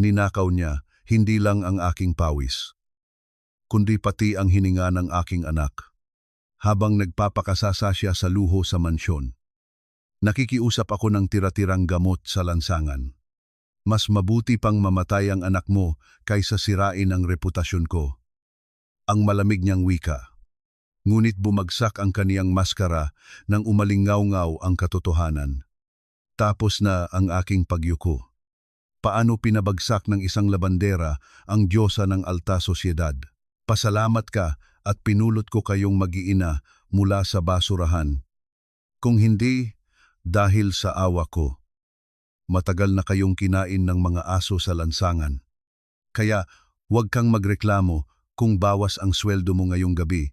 Ninakaw niya hindi lang ang aking pawis, kundi pati ang hininga ng aking anak. Habang nagpapakasasa siya sa luho sa mansyon, nakikiusap ako ng tira-tirang gamot sa lansangan. Mas mabuti pang mamatay ang anak mo kaysa sirain ang reputasyon ko. Ang malamig niyang wika. Ngunit bumagsak ang kaniyang maskara nang umalingaw-ngaw ang katotohanan. Tapos na ang aking pagyuko. Paano pinabagsak ng isang labandera ang diyosa ng alta sosyedad? Pasalamat ka at pinulot ko kayong mag-iina mula sa basurahan. Kung hindi, dahil sa awa ko. Matagal na kayong kinain ng mga aso sa lansangan. Kaya huwag kang magreklamo kung bawas ang sweldo mo ngayong gabi.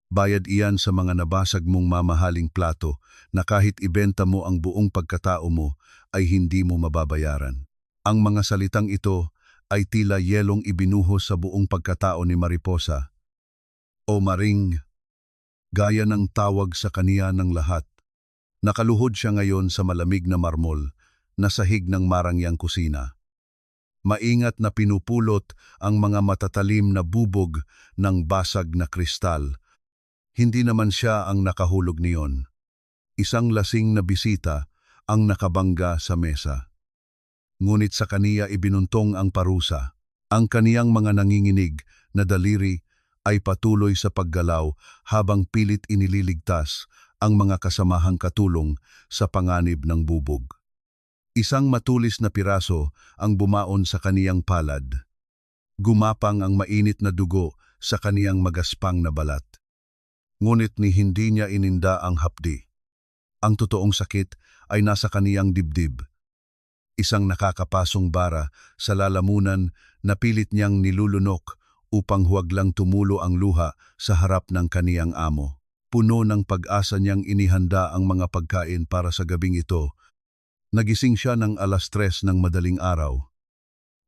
Bayad iyan sa mga nabasag mong mamahaling plato na kahit ibenta mo ang buong pagkatao mo ay hindi mo mababayaran. Ang mga salitang ito ay tila yelong ibinuhos sa buong pagkatao ni Mariposa. O Maring, gaya ng tawag sa kaniya ng lahat. Nakaluhod siya ngayon sa malamig na marmol na sahig ng marangyang kusina. Maingat na pinupulot ang mga matatalim na bubog ng basag na kristal. Hindi naman siya ang nakahulog niyon. Isang lasing na bisita ang nakabangga sa mesa. Ngunit sa kaniya ibinuntong ang parusa. Ang kaniyang mga nanginginig na daliri ay patuloy sa paggalaw habang pilit inililigtas ang mga kasamahang katulong sa panganib ng bubog. Isang matulis na piraso ang bumaon sa kaniyang palad. Gumapang ang mainit na dugo sa kaniyang magaspang na balat. Ngunit hindi niya ininda ang hapdi. Ang totoong sakit ay nasa kaniyang dibdib. Isang nakakapasong bara sa lalamunan na pilit niyang nilulunok upang huwag lang tumulo ang luha sa harap ng kaniyang amo. Puno ng pag-asa niyang inihanda ang mga pagkain para sa gabing ito. Nagising siya ng 3:00 ng madaling araw.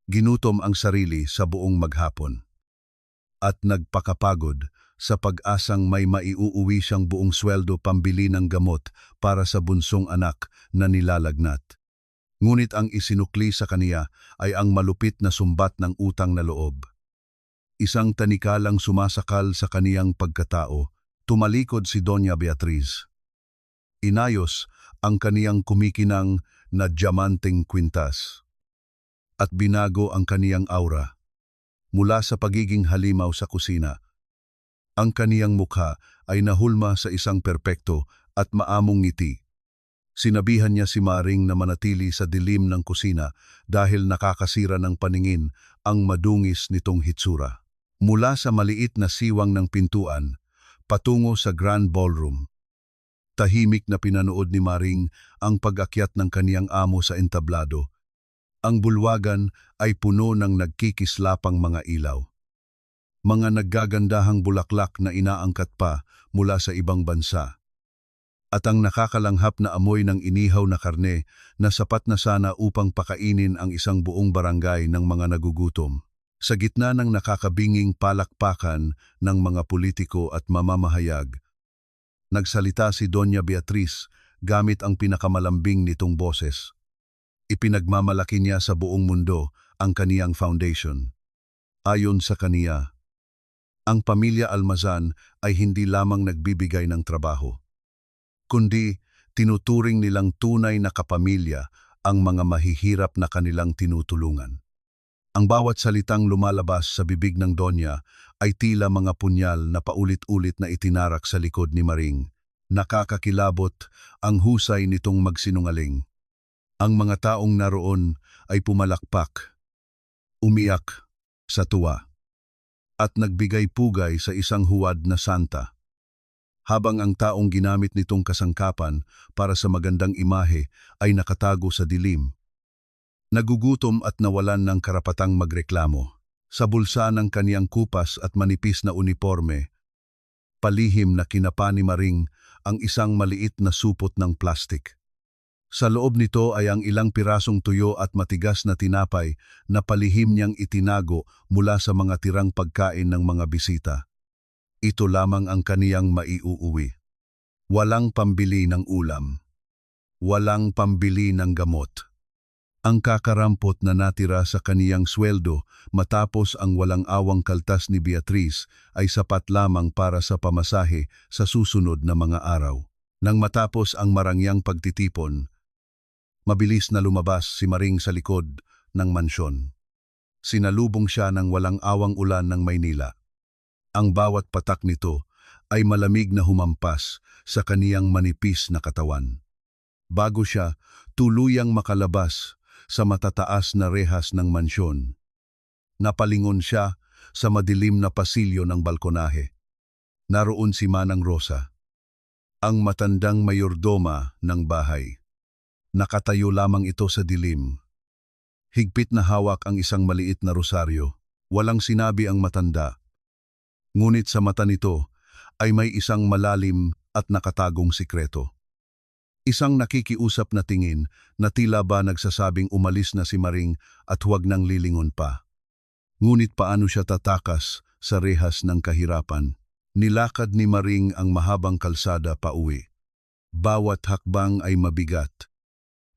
Ginutom ang sarili sa buong maghapon. At nagpakapagod sa pag-asang may maiuuwi siyang buong sweldo pambili ng gamot para sa bunsong anak na nilalagnat. Ngunit ang isinukli sa kaniya ay ang malupit na sumbat ng utang na loob. Isang tanikalang sumasakal sa kaniyang pagkatao, tumalikod si Doña Beatriz. Inayos ang kaniyang kumikinang na diamanteng kwintas. At binago ang kaniyang aura. Mula sa pagiging halimaw sa kusina, ang kaniyang mukha ay nahulma sa isang perpekto at maamong ngiti. Sinabihan niya si Maring na manatili sa dilim ng kusina dahil nakakasira ng paningin ang madungis nitong hitsura. Mula sa maliit na siwang ng pintuan, patungo sa Grand Ballroom. Tahimik na pinanood ni Maring ang pag-akyat ng kaniyang amo sa entablado. Ang bulwagan ay puno ng nagkikislapang mga ilaw. Mga naggagandahang bulaklak na inaangkat pa mula sa ibang bansa. At ang nakakalanghap na amoy ng inihaw na karne na sapat na sana upang pakainin ang isang buong barangay ng mga nagugutom. Sa gitna ng nakakabinging palakpakan ng mga politiko at mamamahayag, nagsalita si Doña Beatriz gamit ang pinakamalambing nitong boses. Ipinagmamalaki niya sa buong mundo ang kaniyang foundation. Ayon sa kaniya, ang pamilya Almazan ay hindi lamang nagbibigay ng trabaho, kundi tinuturing nilang tunay na kapamilya ang mga mahihirap na kanilang tinutulungan. Ang bawat salitang lumalabas sa bibig ng Donya ay tila mga punyal na paulit-ulit na itinarak sa likod ni Maring. Nakakakilabot ang husay nitong magsinungaling. Ang mga taong naroon ay pumalakpak, umiyak sa tuwa, at nagbigay pugay sa isang huwad na santa. Habang ang taong ginamit nitong kasangkapan para sa magandang imahe ay nakatago sa dilim. Nagugutom at nawalan ng karapatang magreklamo. Sa bulsa ng kaniyang kupas at manipis na uniforme, palihim na kinapa ni Maring ang isang maliit na supot ng plastik. Sa loob nito ay ang ilang pirasong tuyo at matigas na tinapay na palihim niyang itinago mula sa mga tirang pagkain ng mga bisita. Ito lamang ang kaniyang maiuuwi. Walang pambili ng ulam. Walang pambili ng gamot. Ang kakarampot na natira sa kaniyang sweldo matapos ang walang awang kaltas ni Beatriz ay sapat lamang para sa pamasahe sa susunod na mga araw. Nang matapos ang marangyang pagtitipon, mabilis na lumabas si Maring sa likod ng mansyon. Sinalubong siya ng walang awang ulan ng Maynila. Ang bawat patak nito ay malamig na humampas sa kaniyang manipis na katawan. Bago siya tuluyang makalabas sa matataas na rehas ng mansyon, napalingon siya sa madilim na pasilyo ng balkonahe. Naroon si Manang Rosa, ang matandang mayordoma ng bahay. Nakatayo lamang ito sa dilim. Higpit na hawak ang isang maliit na rosaryo. Walang sinabi ang matanda. Ngunit sa mata nito ay may isang malalim at nakatagong sikreto. Isang nakikiusap na tingin na tila ba nagsasabing umalis na si Maring at huwag nang lilingon pa. Ngunit paano siya tatakas sa rehas ng kahirapan? Nilakad ni Maring ang mahabang kalsada pauwi. Bawat hakbang ay mabigat.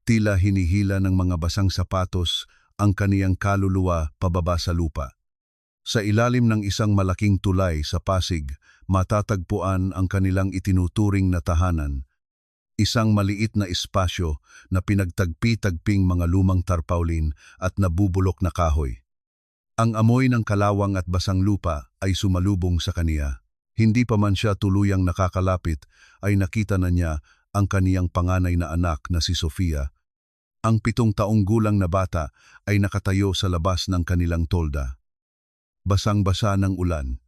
Tila hinihila ng mga basang sapatos ang kaniyang kaluluwa pababa sa lupa. Sa ilalim ng isang malaking tulay sa Pasig, matatagpuan ang kanilang itinuturing na tahanan. Isang maliit na espasyo na pinagtagpi-tagping mga lumang tarpaulin at nabubulok na kahoy. Ang amoy ng kalawang at basang lupa ay sumalubong sa kaniya. Hindi pa man siya tuluyang nakakalapit ay nakita na niya ang kaniyang panganay na anak na si Sofia. Ang 7 taong gulang na bata ay nakatayo sa labas ng kanilang tolda. Basang-basa ng ulan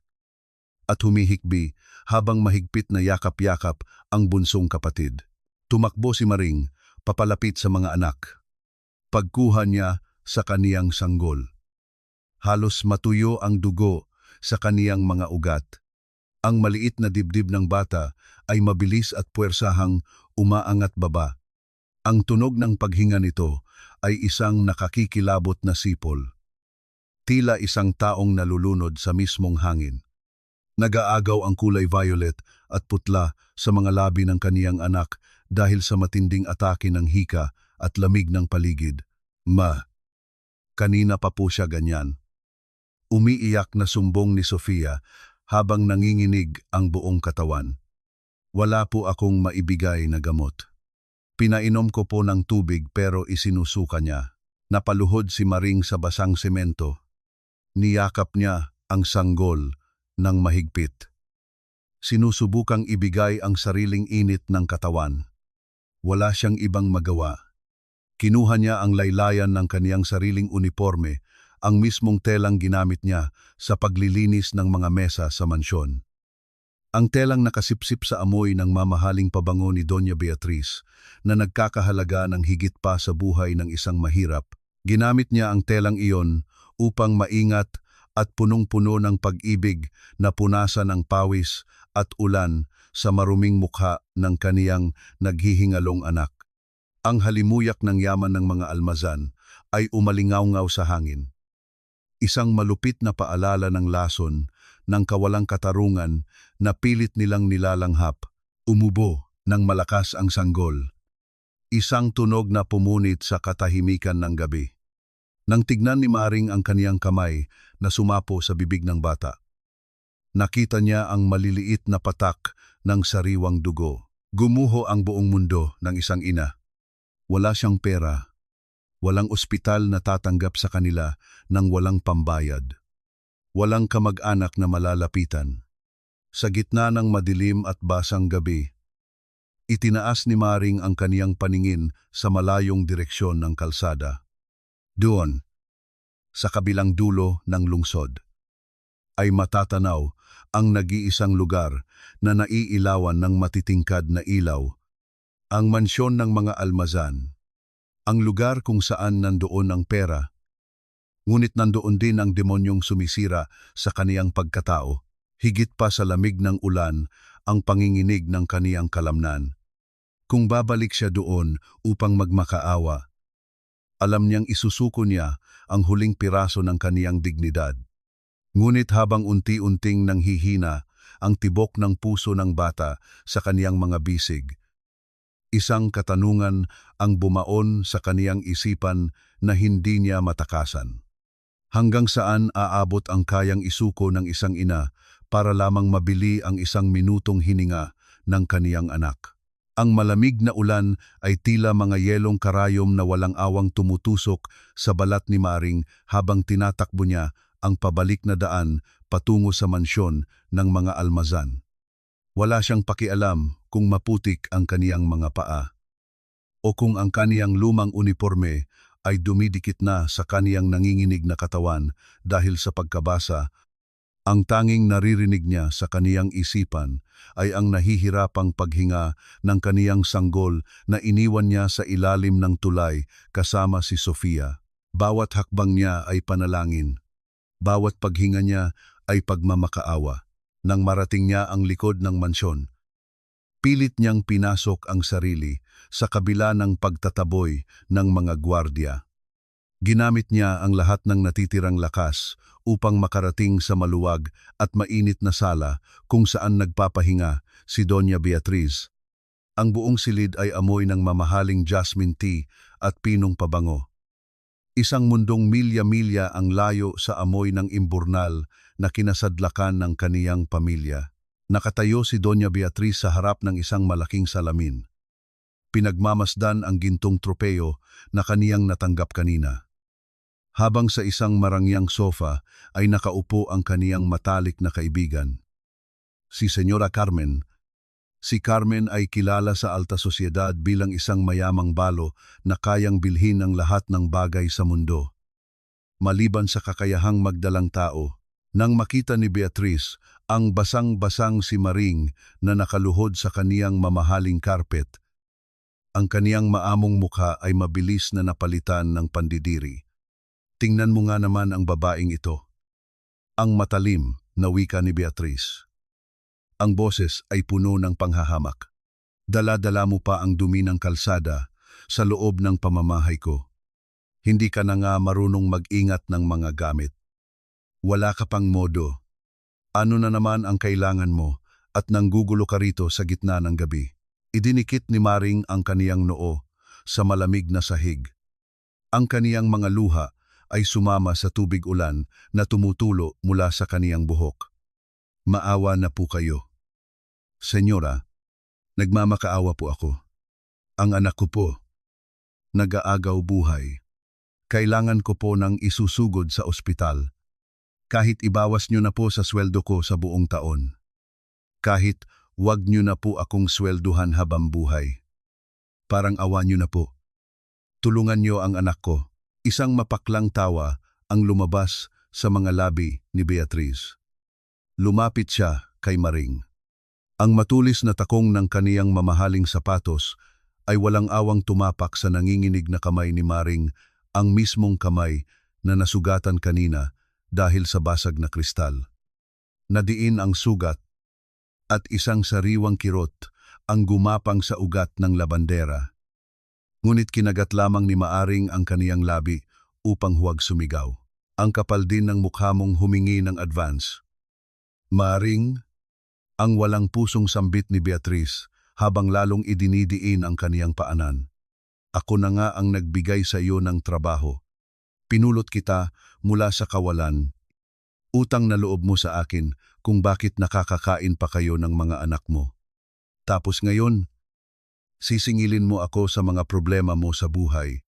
at humihikbi habang mahigpit na yakap-yakap ang bunsong kapatid. Tumakbo si Maring papalapit sa mga anak. Pagkuha niya sa kaniyang sanggol. Halos matuyo ang dugo sa kaniyang mga ugat. Ang maliit na dibdib ng bata ay mabilis at puwersahang umaangat baba. Ang tunog ng paghinga nito ay isang nakakikilabot na sipol. Tila isang taong nalulunod sa mismong hangin. Nag-aagaw ang kulay violet at putla sa mga labi ng kaniyang anak dahil sa matinding atake ng hika at lamig ng paligid. Kanina pa po siya ganyan. Umiiyak na sumbong ni Sofia habang nanginginig ang buong katawan. Wala po akong maibigay na gamot. Pinainom ko po ng tubig pero isinusuka niya. Napaluhod si Maring sa basang semento. Niyakap niya ang sanggol ng mahigpit. Sinusubukang ibigay ang sariling init ng katawan. Wala siyang ibang magawa. Kinuha niya ang laylayan ng kaniyang sariling uniforme, ang mismong telang ginamit niya sa paglilinis ng mga mesa sa mansyon. Ang telang nakasipsip sa amoy ng mamahaling pabango ni Doña Beatriz na nagkakahalaga ng higit pa sa buhay ng isang mahirap. Ginamit niya ang telang iyon upang maingat at punong-puno ng pag-ibig na punasan ang pawis at ulan sa maruming mukha ng kaniyang naghihingalong anak. Ang halimuyak ng yaman ng mga almazan ay umalingaw-ngaw sa hangin. Isang malupit na paalala ng lason ng kawalang katarungan na pilit nilang nilalanghap. Umubo ng malakas ang sanggol. Isang tunog na pumunit sa katahimikan ng gabi. Nang tignan ni Maring ang kaniyang kamay na sumapo sa bibig ng bata, nakita niya ang maliliit na patak ng sariwang dugo. Gumuho ang buong mundo ng isang ina. Wala siyang pera. Walang ospital na tatanggap sa kanila nang walang pambayad. Walang kamag-anak na malalapitan. Sa gitna ng madilim at basang gabi, itinaas ni Maring ang kaniyang paningin sa malayong direksyon ng kalsada. Doon, sa kabilang dulo ng lungsod, ay matatanaw ang nag-iisang lugar na naiilawan ng matitingkad na ilaw, ang mansyon ng mga almazan, ang lugar kung saan nandoon ang pera, ngunit nandoon din ang demonyong sumisira sa kaniyang pagkatao, higit pa sa lamig ng ulan ang panginginig ng kaniyang kalamnan. Kung babalik siya doon upang magmakaawa, alam niyang isusuko niya ang huling piraso ng kaniyang dignidad. Ngunit habang unti-unting nanghihina ang tibok ng puso ng bata sa kaniyang mga bisig, isang katanungan ang bumaon sa kaniyang isipan na hindi niya matakasan. Hanggang saan aabot ang kayang isuko ng isang ina para lamang mabili ang isang minutong hininga ng kaniyang anak. Ang malamig na ulan ay tila mga yelong karayom na walang awang tumutusok sa balat ni Maring habang tinatakbo niya ang pabalik na daan patungo sa mansyon ng mga almazan. Wala siyang pakialam kung maputik ang kaniyang mga paa o kung ang kaniyang lumang uniforme ay dumidikit na sa kaniyang nanginginig na katawan dahil sa pagkabasa. Ang tanging naririnig niya sa kaniyang isipan ay ang nahihirapang paghinga ng kaniyang sanggol na iniwan niya sa ilalim ng tulay kasama si Sofia. Bawat hakbang niya ay panalangin. Bawat paghinga niya ay pagmamakaawa. Nang marating niya ang likod ng mansyon, pilit niyang pinasok ang sarili sa kabila ng pagtataboy ng mga gwardya. Ginamit niya ang lahat ng natitirang lakas upang makarating sa maluwag at mainit na sala kung saan nagpapahinga si Doña Beatriz. Ang buong silid ay amoy ng mamahaling jasmine tea at pinong pabango. Isang mundong milya-milya ang layo sa amoy ng imburnal na kinasadlakan ng kaniyang pamilya. Nakatayo si Doña Beatriz sa harap ng isang malaking salamin. Pinagmamasdan ang gintong tropeo na kaniyang natanggap kanina. Habang sa isang marangyang sofa ay nakaupo ang kaniyang matalik na kaibigan, si Señora Carmen. Si Carmen ay kilala sa alta sosyedad bilang isang mayamang balo na kayang bilhin ang lahat ng bagay sa mundo. Maliban sa kakayahang magdalang tao, nang makita ni Beatriz ang basang-basang si Maring na nakaluhod sa kaniyang mamahaling karpet, ang kaniyang maamong mukha ay mabilis na napalitan ng pandidiri. Tingnan mo nga naman ang babaeng ito. Ang matalim na wika ni Beatriz. Ang boses ay puno ng panghahamak. Dala-dala mo pa ang dumi ng kalsada sa loob ng pamamahay ko. Hindi ka na nga marunong mag-ingat ng mga gamit. Wala ka pang modo. Ano na naman ang kailangan mo at nanggugulo ka rito sa gitna ng gabi? Idinikit ni Maring ang kaniyang noo sa malamig na sahig. Ang kaniyang mga luha ay sumama sa tubig ulan na tumutulo mula sa kaniyang buhok. Maawa na po kayo. Senyora, nagmamakaawa po ako. Ang anak ko po, nag-aagaw buhay. Kailangan ko po ng isusugod sa ospital. Kahit ibawas nyo na po sa sweldo ko sa buong taon. Kahit wag nyo na po akong swelduhan habang buhay. Parang awa nyo na po. Tulungan nyo ang anak ko. Isang mapaklang tawa ang lumabas sa mga labi ni Beatriz. Lumapit siya kay Maring. Ang matulis na takong ng kaniyang mamahaling sapatos ay walang awang tumapak sa nanginginig na kamay ni Maring, ang mismong kamay na nasugatan kanina dahil sa basag na kristal. Nadiin ang sugat at isang sariwang kirot ang gumapang sa ugat ng labandera. Ngunit kinagat lamang ni Maring ang kaniyang labi upang huwag sumigaw. Ang kapal din ng mukha mong humingi ng advance. Maring, ang walang pusong sambit ni Beatriz habang lalong idinidiin ang kaniyang paanan. Ako na nga ang nagbigay sa iyo ng trabaho. Pinulot kita mula sa kawalan. Utang na loob mo sa akin kung bakit nakakakain pa kayo ng mga anak mo. Tapos ngayon, sisingilin mo ako sa mga problema mo sa buhay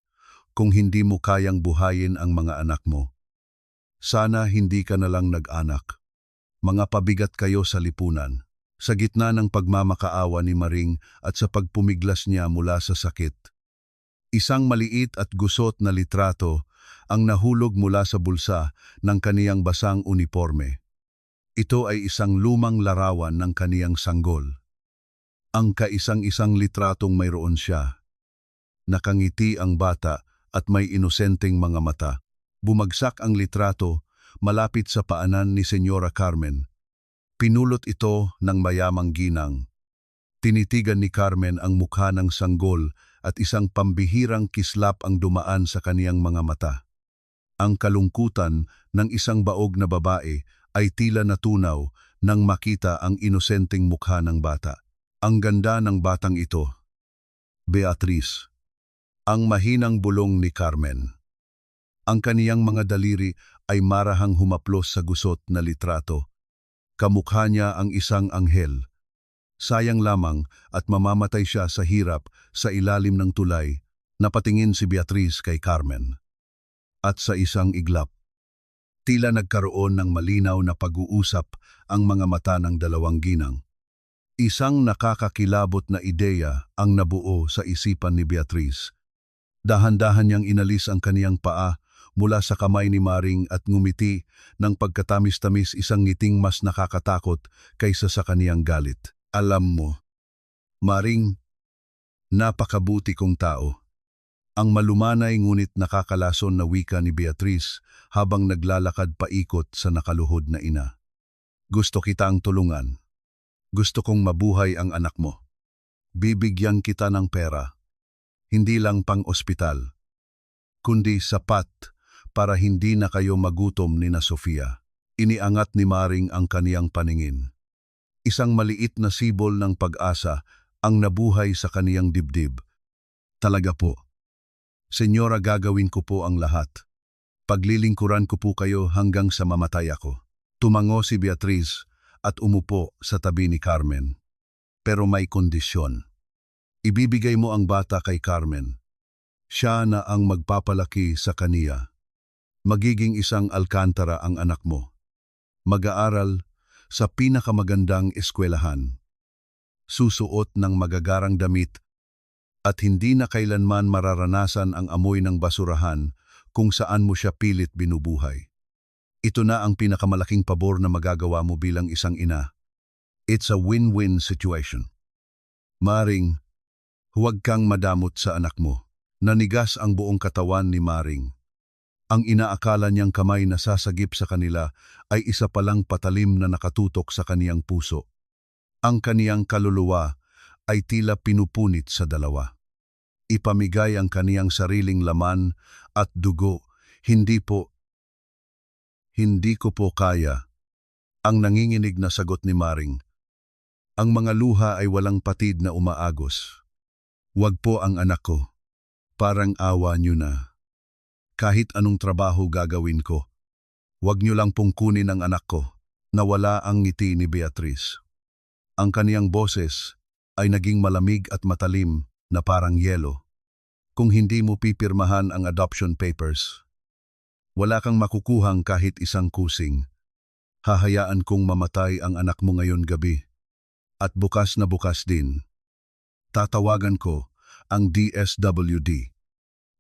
kung hindi mo kayang buhayin ang mga anak mo. Sana hindi ka na lang nag-anak. Mga pabigat kayo sa lipunan. Sa gitna ng pagmamakaawa ni Maring at sa pagpumiglas niya mula sa sakit, isang maliit at gusot na litrato ang nahulog mula sa bulsa ng kaniyang basang uniforme. Ito ay isang lumang larawan ng kaniyang sanggol. Ang kaisang-isang litratong mayroon siya. Nakangiti ang bata at may inosenteng mga mata. Bumagsak ang litrato malapit sa paanan ni Señora Carmen. Pinulot ito ng mayamang ginang. Tinitigan ni Carmen ang mukha ng sanggol at isang pambihirang kislap ang dumaan sa kaniyang mga mata. Ang kalungkutan ng isang baog na babae ay tila natunaw nang makita ang inosenteng mukha ng bata. Ang ganda ng batang ito, Beatriz. Ang mahinang bulong ni Carmen. Ang kaniyang mga daliri ay marahang humaplos sa gusot na litrato. Kamukha niya ang isang anghel. Sayang lamang at mamamatay siya sa hirap sa ilalim ng tulay. Napatingin si Beatriz kay Carmen. At sa isang iglap, tila nagkaroon ng malinaw na pag-uusap ang mga mata ng dalawang ginang. Isang nakakakilabot na ideya ang nabuo sa isipan ni Beatriz. Dahan-dahan niyang inalis ang kaniyang paa mula sa kamay ni Maring at ngumiti ng pagkatamis-tamis, isang ngiting mas nakakatakot kaysa sa kaniyang galit. Alam mo, Maring, napakabuti kong tao. Ang malumanay ngunit nakakalason na wika ni Beatriz habang naglalakad paikot sa nakaluhod na ina. Gusto kitang tulungan. Gusto kong mabuhay ang anak mo. Bibigyan kita ng pera. Hindi lang pang-ospital, kundi sapat para hindi na kayo magutom ni na Sofia. Iniangat ni Maring ang kaniyang paningin. Isang maliit na sibol ng pag-asa ang nabuhay sa kaniyang dibdib. Talaga po. Senyora, gagawin ko po ang lahat. Paglilingkuran ko po kayo hanggang sa mamatay ako. Tumango si Beatriz at umupo sa tabi ni Carmen. Pero may kondisyon. Ibibigay mo ang bata kay Carmen. Siya na ang magpapalaki sa kaniya. Magiging isang alkantara ang anak mo. Mag-aaral sa pinakamagandang eskwelahan. Susuot ng magagarang damit at hindi na kailanman mararanasan ang amoy ng basurahan kung saan mo siya pilit binubuhay. Ito na ang pinakamalaking pabor na magagawa mo bilang isang ina. It's a win-win situation. Maring, huwag kang madamot sa anak mo. Nanigas ang buong katawan ni Maring. Ang inaakala niyang kamay na sasagip sa kanila ay isa palang patalim na nakatutok sa kaniyang puso. Ang kaniyang kaluluwa ay tila pinupunit sa dalawa. Ipamigay ang kaniyang sariling laman at dugo. Hindi ko po kaya. Ang nanginginig na sagot ni Maring. Ang mga luha ay walang patid na umaagos. Wag po ang anak ko. Parang awa niyo na. Kahit anong trabaho gagawin ko. Wag niyo lang pong kunin ang anak ko. Nawala ang ngiti ni Beatriz. Ang kaniyang boses ay naging malamig at matalim na parang yelo. Kung hindi mo pipirmahan ang adoption papers, wala kang makukuhang kahit isang kusing. Hahayaan kong mamatay ang anak mo ngayon gabi. At bukas na bukas din. Tatawagan ko ang DSWD.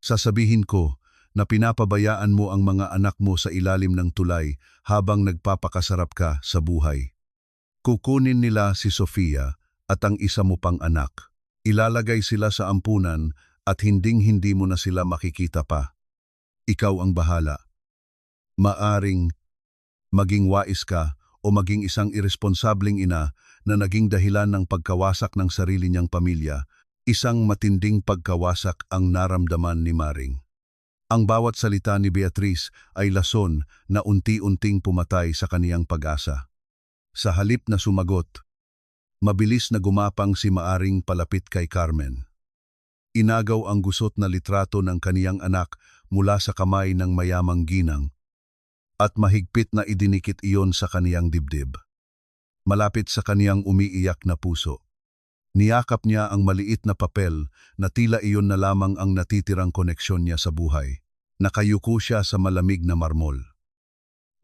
Sasabihin ko na pinapabayaan mo ang mga anak mo sa ilalim ng tulay habang nagpapakasarap ka sa buhay. Kukunin nila si Sofia at ang isa mo pang anak. Ilalagay sila sa ampunan at hinding-hindi mo na sila makikita pa. Ikaw ang bahala. Maaring maging wais ka o maging isang irresponsableng ina na naging dahilan ng pagkawasak ng sarili niyang pamilya. Isang matinding pagkawasak ang naramdaman ni Maring. Ang bawat salita ni Beatriz ay lason na unti-unting pumatay sa kaniyang pag-asa. Sa halip na sumagot, mabilis na gumapang si Maring palapit kay Carmen. Inagaw ang gusot na litrato ng kaniyang anak mula sa kamay ng mayamang ginang at mahigpit na idinikit iyon sa kaniyang dibdib. Malapit sa kaniyang umiiyak na puso. Niyakap niya ang maliit na papel na tila iyon na lamang ang natitirang koneksyon niya sa buhay. Nakayuko siya sa malamig na marmol.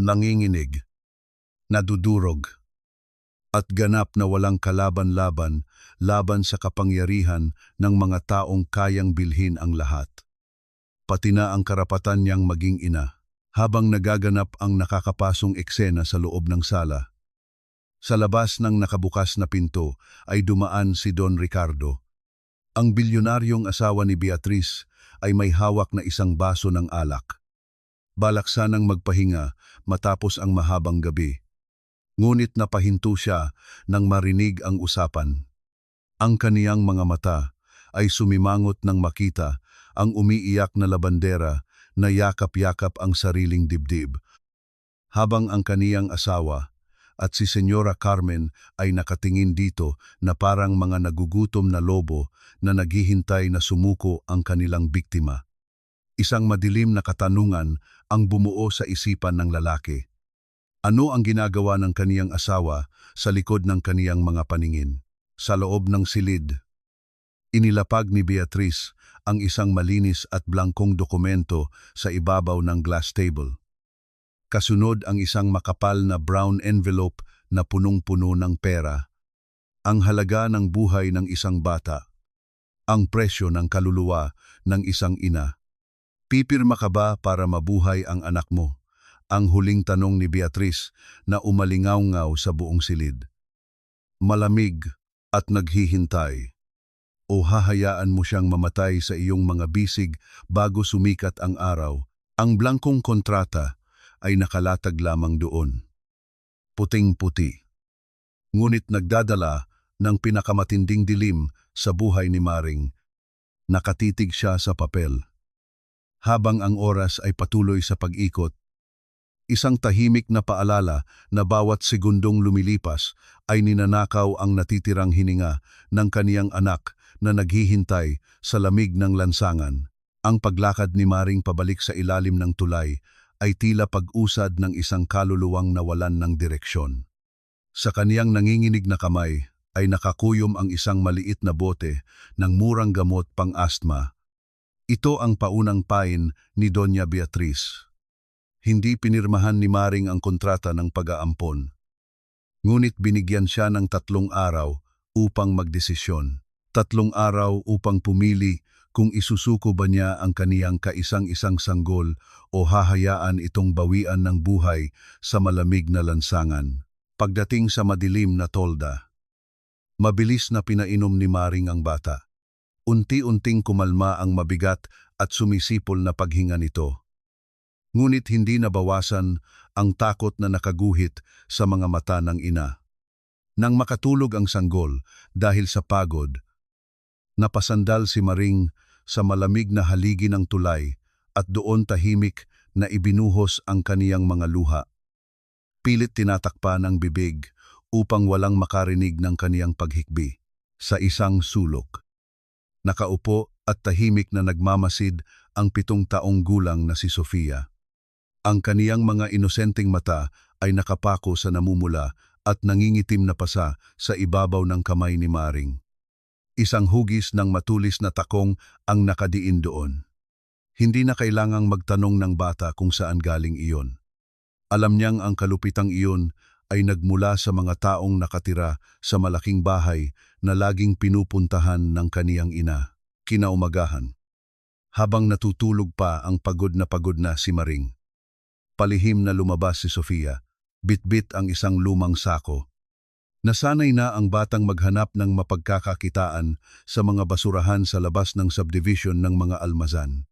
Nanginginig, nadudurog, at ganap na walang kalaban-laban laban sa kapangyarihan ng mga taong kayang bilhin ang lahat. Pati na ang karapatan niyang maging ina. Habang nagaganap ang nakakapasong eksena sa loob ng sala, sa labas ng nakabukas na pinto ay dumaan si Don Ricardo. Ang bilyonaryong asawa ni Beatriz ay may hawak na isang baso ng alak. Balak sanang magpahinga matapos ang mahabang gabi. Ngunit napahinto siya nang marinig ang usapan. Ang kaniyang mga mata ay sumimangot nang makita ang umiiyak na labandera na yakap-yakap ang sariling dibdib. Habang ang kaniyang asawa at si Senyora Carmen ay nakatingin dito na parang mga nagugutom na lobo na naghihintay na sumuko ang kanilang biktima. Isang madilim na katanungan ang bumuo sa isipan ng lalaki. Ano ang ginagawa ng kaniyang asawa sa likod ng kaniyang mga paningin? Sa loob ng silid, inilapag ni Beatrice ang isang malinis at blangkong dokumento sa ibabaw ng glass table. Kasunod ang isang makapal na brown envelope na punong-puno ng pera. Ang halaga ng buhay ng isang bata. Ang presyo ng kaluluwa ng isang ina. Pipirma ka ba para mabuhay ang anak mo? Ang huling tanong ni Beatrice na umalingaw-ngaw sa buong silid. Malamig at naghihintay. O hahayaan mo siyang mamatay sa iyong mga bisig bago sumikat ang araw? Ang blangkong kontrata ay nakalatag lamang doon. Puting-puti. Ngunit nagdadala ng pinakamatinding dilim sa buhay ni Maring. Nakatitig siya sa papel. Habang ang oras ay patuloy sa pag-ikot, isang tahimik na paalala na bawat segundong lumilipas ay ninanakaw ang natitirang hininga ng kaniyang anak na naghihintay sa lamig ng lansangan. Ang paglakad ni Maring pabalik sa ilalim ng tulay ay tila pag-usad ng isang kaluluwang nawalan ng direksyon. Sa kaniyang nanginginig na kamay ay nakakuyom ang isang maliit na bote ng murang gamot pang-asthma. Ito ang paunang pain ni Doña Beatriz. Hindi pinirmahan ni Maring ang kontrata ng pag-aampon. Ngunit binigyan siya ng 3 araw upang magdesisyon. 3 araw upang pumili kung isusuko ba niya ang kaniyang kaisang-isang sanggol o hahayaan itong bawian ng buhay sa malamig na lansangan. Pagdating sa madilim na tolda, mabilis na pinainom ni Maring ang bata. Unti-unting kumalma ang mabigat at sumisipol na paghinga nito. Ngunit hindi nabawasan ang takot na nakaguhit sa mga mata ng ina. Nang makatulog ang sanggol dahil sa pagod, napasandal si Maring sa malamig na haligi ng tulay at doon tahimik na ibinuhos ang kaniyang mga luha. Pilit tinatakpan ang bibig upang walang makarinig ng kaniyang paghikbi. Sa isang sulok, nakaupo at tahimik na nagmamasid ang 7 taong gulang na si Sofia. Ang kaniyang mga inosenteng mata ay nakapako sa namumula at nangingitim na pasa sa ibabaw ng kamay ni Maring. Isang hugis ng matulis na takong ang nakadiin doon. Hindi na kailangang magtanong ng bata kung saan galing iyon. Alam niyang ang kalupitang iyon ay nagmula sa mga taong nakatira sa malaking bahay na laging pinupuntahan ng kaniyang ina. Kinaumagahan. Habang natutulog pa ang pagod na si Maring, palihim na lumabas si Sofia, bitbit ang isang lumang sako. Nasanay na ang batang maghanap ng mapagkakakitaan sa mga basurahan sa labas ng subdivision ng mga almazan.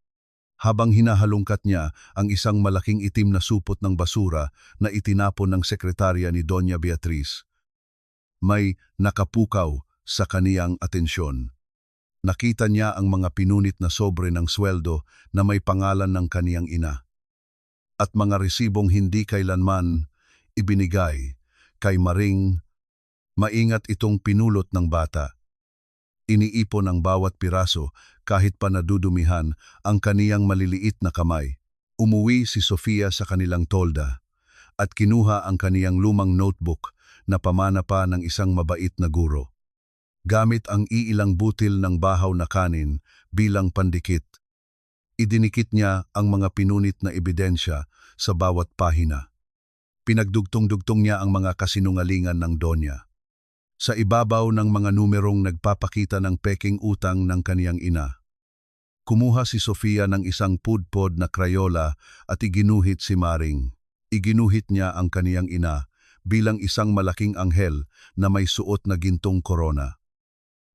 Habang hinahalungkat niya ang isang malaking itim na supot ng basura na itinapon ng sekretarya ni Doña Beatriz, may nakapukaw sa kaniyang atensyon. Nakita niya ang mga pinunit na sobre ng sweldo na may pangalan ng kaniyang ina. At mga resibong hindi kailanman ibinigay kay Maring. Maingat itong pinulot ng bata. Iniipon ang bawat piraso kahit pa nadudumihan ang kaniyang maliliit na kamay. Umuwi si Sofia sa kanilang tolda at kinuha ang kaniyang lumang notebook na pamana pa ng isang mabait na guro. Gamit ang iilang butil ng bahaw na kanin bilang pandikit, idinikit niya ang mga pinunit na ebidensya sa bawat pahina. Pinagdugtong-dugtong niya ang mga kasinungalingan ng Donya. Sa ibabaw ng mga numerong nagpapakita ng peking utang ng kaniyang ina. Kumuha si Sofia ng isang pudpod na krayola at iginuhit si Maring. Iginuhit niya ang kaniyang ina bilang isang malaking anghel na may suot na gintong korona.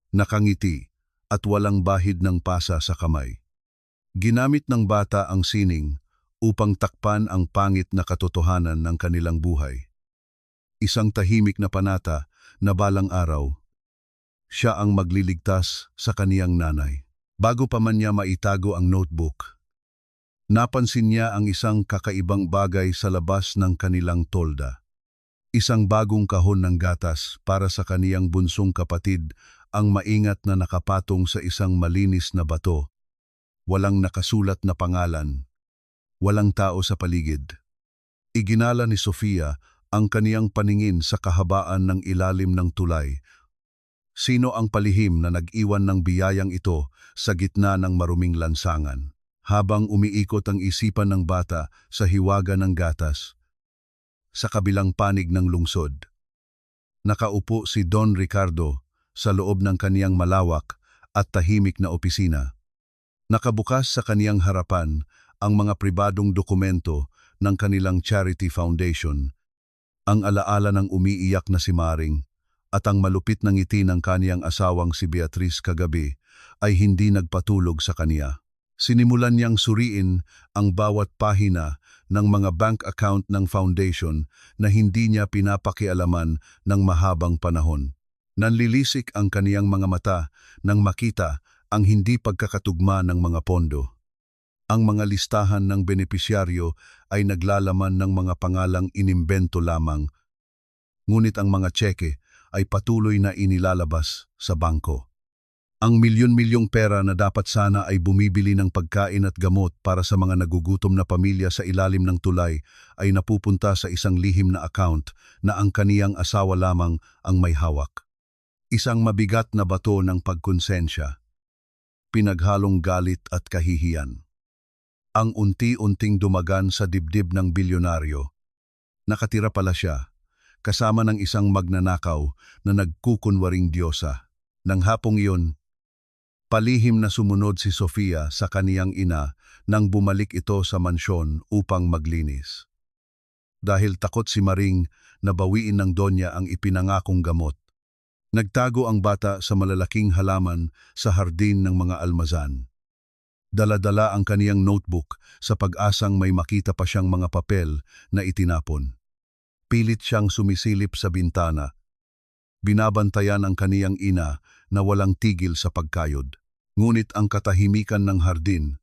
Nakangiti at walang bahid ng pasa sa kamay. Ginamit ng bata ang sining upang takpan ang pangit na katotohanan ng kanilang buhay. Isang tahimik na panata na balang araw, siya ang magliligtas sa kaniyang nanay. Bago pa man niya maitago ang notebook, napansin niya ang isang kakaibang bagay sa labas ng kanilang tolda. Isang bagong kahon ng gatas para sa kaniyang bunsong kapatid ang maingat na nakapatong sa isang malinis na bato. Walang nakasulat na pangalan, walang tao sa paligid. Iginala ni Sofia ang kaniyang paningin sa kahabaan ng ilalim ng tulay. Sino ang palihim na nag-iwan ng biyayang ito sa gitna ng maruming lansangan? Habang umiikot ang isipan ng bata sa hiwaga ng gatas, sa kabilang panig ng lungsod, nakaupo si Don Ricardo sa loob ng kaniyang malawak at tahimik na opisina. Nakabukas sa kaniyang harapan ang mga pribadong dokumento ng kanilang charity foundation, ang alaala ng umiiyak na si Maring at ang malupit na ngiti ng kaniyang asawang si Beatriz kagabi ay hindi nagpatulog sa kaniya. Sinimulan niyang suriin ang bawat pahina ng mga bank account ng foundation na hindi niya pinapakialaman ng mahabang panahon. Nanlilisik ang kaniyang mga mata nang makita ang hindi pagkakatugma ng mga pondo. Ang mga listahan ng benepisyaryo ay naglalaman ng mga pangalang inimbento lamang, ngunit ang mga tseke ay patuloy na inilalabas sa bangko. Ang milyon-milyong pera na dapat sana ay bumibili ng pagkain at gamot para sa mga nagugutom na pamilya sa ilalim ng tulay ay napupunta sa isang lihim na account na ang kaniyang asawa lamang ang may hawak. Isang mabigat na bato ng pagkonsensya, pinaghalong galit at kahihiyan. Ang unti-unting dumagan sa dibdib ng bilyonaryo. Nakatira pala siya, kasama ng isang magnanakaw na nagkukunwaring diyosa. Nang hapong iyon, palihim na sumunod si Sofia sa kaniyang ina nang bumalik ito sa mansyon upang maglinis. Dahil takot si Maring na bawiin ng Donya ang ipinangakong gamot, nagtago ang bata sa malalaking halaman sa hardin ng mga almazan. Dala-dala ang kaniyang notebook sa pag-asang may makita pa siyang mga papel na itinapon. Pilit siyang sumisilip sa bintana. Binabantayan ang kaniyang ina na walang tigil sa pagkayod. Ngunit ang katahimikan ng hardin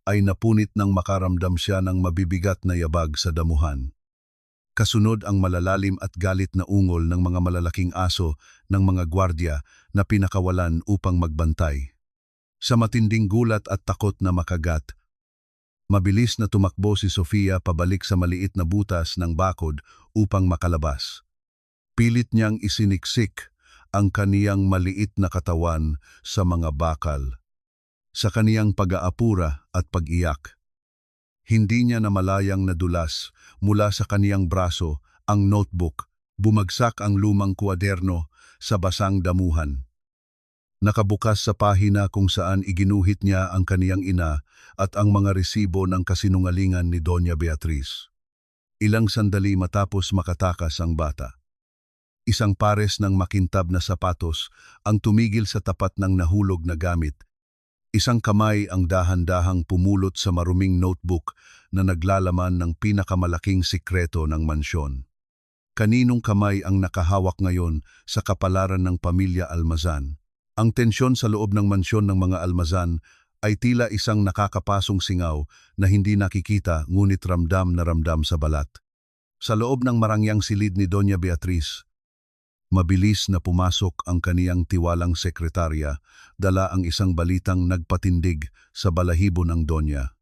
ay napunit nang makaramdam siya ng mabibigat na yabag sa damuhan. Kasunod ang malalalim at galit na ungol ng mga malalaking aso ng mga gwardya na pinakawalan upang magbantay. Sa matinding gulat at takot na makagat, mabilis na tumakbo si Sofia pabalik sa maliit na butas ng bakod upang makalabas. Pilit niyang isiniksik ang kaniyang maliit na katawan sa mga bakal. Sa kaniyang pag-aapura at pag-iyak, hindi niya namalayang nadulas mula sa kaniyang braso ang notebook, bumagsak ang lumang kwaderno sa basang damuhan. Nakabukas sa pahina kung saan iginuhit niya ang kaniyang ina at ang mga resibo ng kasinungalingan ni Doña Beatriz. Ilang sandali matapos makatakas ang bata, isang pares ng makintab na sapatos ang tumigil sa tapat ng nahulog na gamit. Isang kamay ang dahan-dahang pumulot sa maruming notebook na naglalaman ng pinakamalaking sikreto ng mansyon. Kaninong kamay ang nakahawak ngayon sa kapalaran ng pamilya Almazan? Ang tensyon sa loob ng mansyon ng mga Almazan ay tila isang nakakapasong singaw na hindi nakikita ngunit ramdam na ramdam sa balat. Sa loob ng marangyang silid ni Doña Beatriz, mabilis na pumasok ang kaniyang tiwalang sekretarya, dala ang isang balitang nagpatindig sa balahibo ng Donya.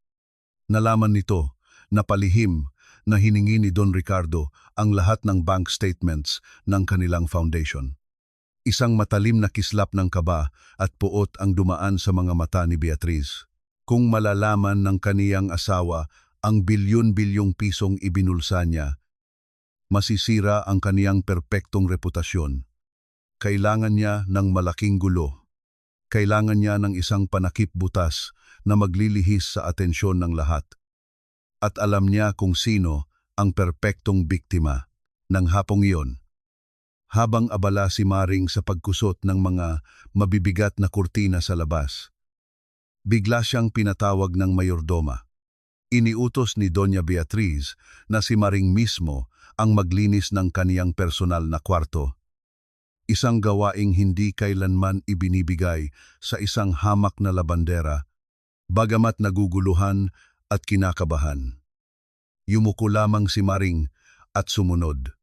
Nalaman nito na palihim na hiningi ni Don Ricardo ang lahat ng bank statements ng kanilang foundation. Isang matalim na kislap ng kaba at puot ang dumaan sa mga mata ni Beatriz. Kung malalaman ng kaniyang asawa ang bilyon-bilyong pisong ibinulsa niya, masisira ang kaniyang perpektong reputasyon. Kailangan niya ng malaking gulo. Kailangan niya ng isang panakip butas na maglilihis sa atensyon ng lahat. At alam niya kung sino ang perpektong biktima. Nang hapong iyon, habang abala si Maring sa pagkusot ng mga mabibigat na kurtina sa labas, bigla siyang pinatawag ng mayordoma. Iniutos ni Doña Beatriz na si Maring mismo ang maglinis ng kaniyang personal na kwarto. Isang gawaing hindi kailanman ibinibigay sa isang hamak na labandera, bagamat naguguluhan at kinakabahan. Yumuko lamang si Maring at sumunod.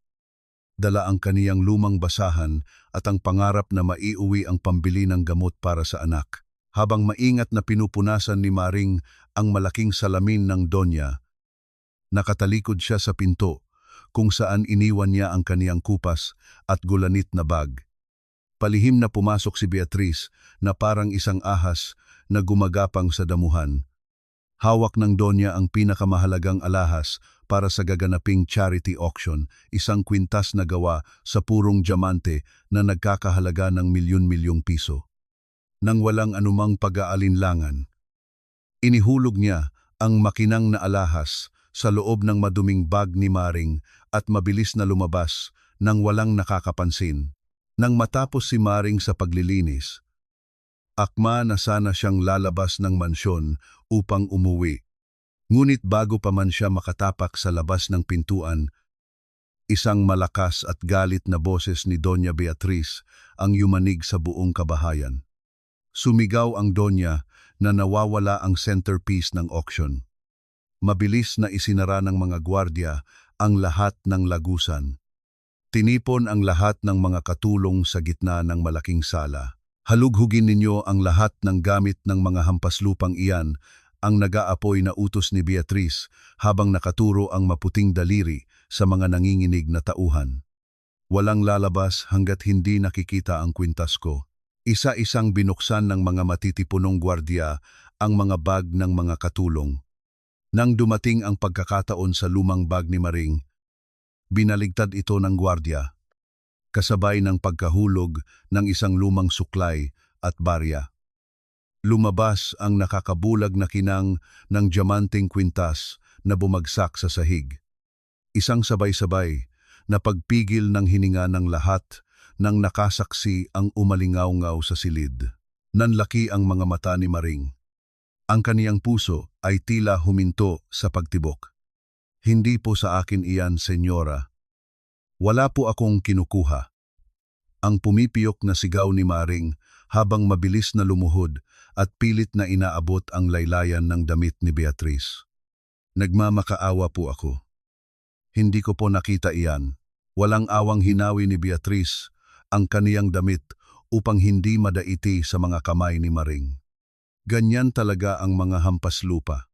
Dala ang kaniyang lumang basahan at ang pangarap na maiuwi ang pambili ng gamot para sa anak. Habang maingat na pinupunasan ni Maring ang malaking salamin ng Donya, nakatalikod siya sa pinto kung saan iniwan niya ang kaniyang kupas at gulanit na bag. Palihim na pumasok si Beatriz na parang isang ahas na gumagapang sa damuhan. Hawak ng Donya ang pinakamahalagang alahas para sa gaganaping charity auction, isang kwintas na gawa sa purong diamante na nagkakahalaga ng milyon-milyong piso. Nang walang anumang pag-aalinlangan, inihulog niya ang makinang na alahas sa loob ng maduming bag ni Maring at mabilis na lumabas nang walang nakakapansin. Nang matapos si Maring sa paglilinis, akma na sana siyang lalabas ng mansyon upang umuwi. Ngunit bago pa man siya makatapak sa labas ng pintuan, isang malakas at galit na boses ni Doña Beatriz ang yumanig sa buong kabahayan. Sumigaw ang Donya na nawawala ang centerpiece ng auction. Mabilis na isinara ng mga gwardya ang lahat ng lagusan. Tinipon ang lahat ng mga katulong sa gitna ng malaking sala. Halughugin ninyo ang lahat ng gamit ng mga hampaslupang iyan, ang nag-aapoy na utos ni Beatriz habang nakaturo ang maputing daliri sa mga nanginginig na tauhan. Walang lalabas hanggat hindi nakikita ang kwintas ko. Isa-isang binuksan ng mga matitipunong gwardya ang mga bag ng mga katulong. Nang dumating ang pagkakataon sa lumang bag ni Maring, binaligtad ito ng gwardya, kasabay ng pagkahulog ng isang lumang suklay at barya. Lumabas ang nakakabulag na kinang ng diamanteng kwintas na bumagsak sa sahig. Isang sabay-sabay na pagpigil ng hininga ng lahat nang nakasaksi ang umalingaw-ngaw sa silid. Nanlaki ang mga mata ni Maring. Ang kaniyang puso ay tila huminto sa pagtibok. Hindi po sa akin iyan, senyora. Wala po akong kinukuha. Ang pumipiyok na sigaw ni Maring habang mabilis na lumuhod at pilit na inaabot ang laylayan ng damit ni Beatriz. Nagmamakaawa po ako. Hindi ko po nakita iyan. Walang awang hinawi ni Beatriz ang kaniyang damit upang hindi madaiti sa mga kamay ni Maring. Ganyan talaga ang mga hampas lupa.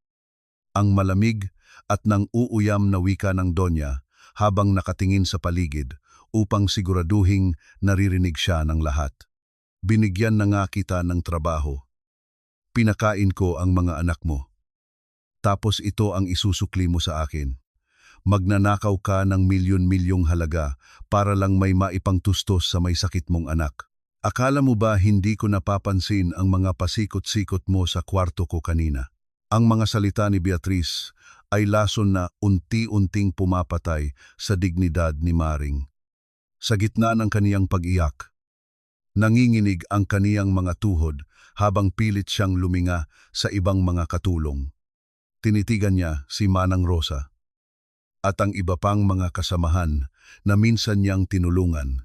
Ang malamig at nang uuyam na wika ng Donya habang nakatingin sa paligid upang siguraduhing naririnig siya ng lahat. Binigyan na nga kita ng trabaho. Pinakain ko ang mga anak mo. Tapos ito ang isusukli mo sa akin. Magnanakaw ka ng milyon-milyong halaga para lang may maipangtustos sa may sakit mong anak. Akala mo ba hindi ko napapansin ang mga pasikot-sikot mo sa kwarto ko kanina? Ang mga salita ni Beatriz ay lason na unti-unting pumapatay sa dignidad ni Maring. Sa gitna ng kaniyang pag-iyak, nanginginig ang kaniyang mga tuhod habang pilit siyang luminga sa ibang mga katulong. Tinitigan niya si Manang Rosa at ang iba pang mga kasamahan na minsan niyang tinulungan.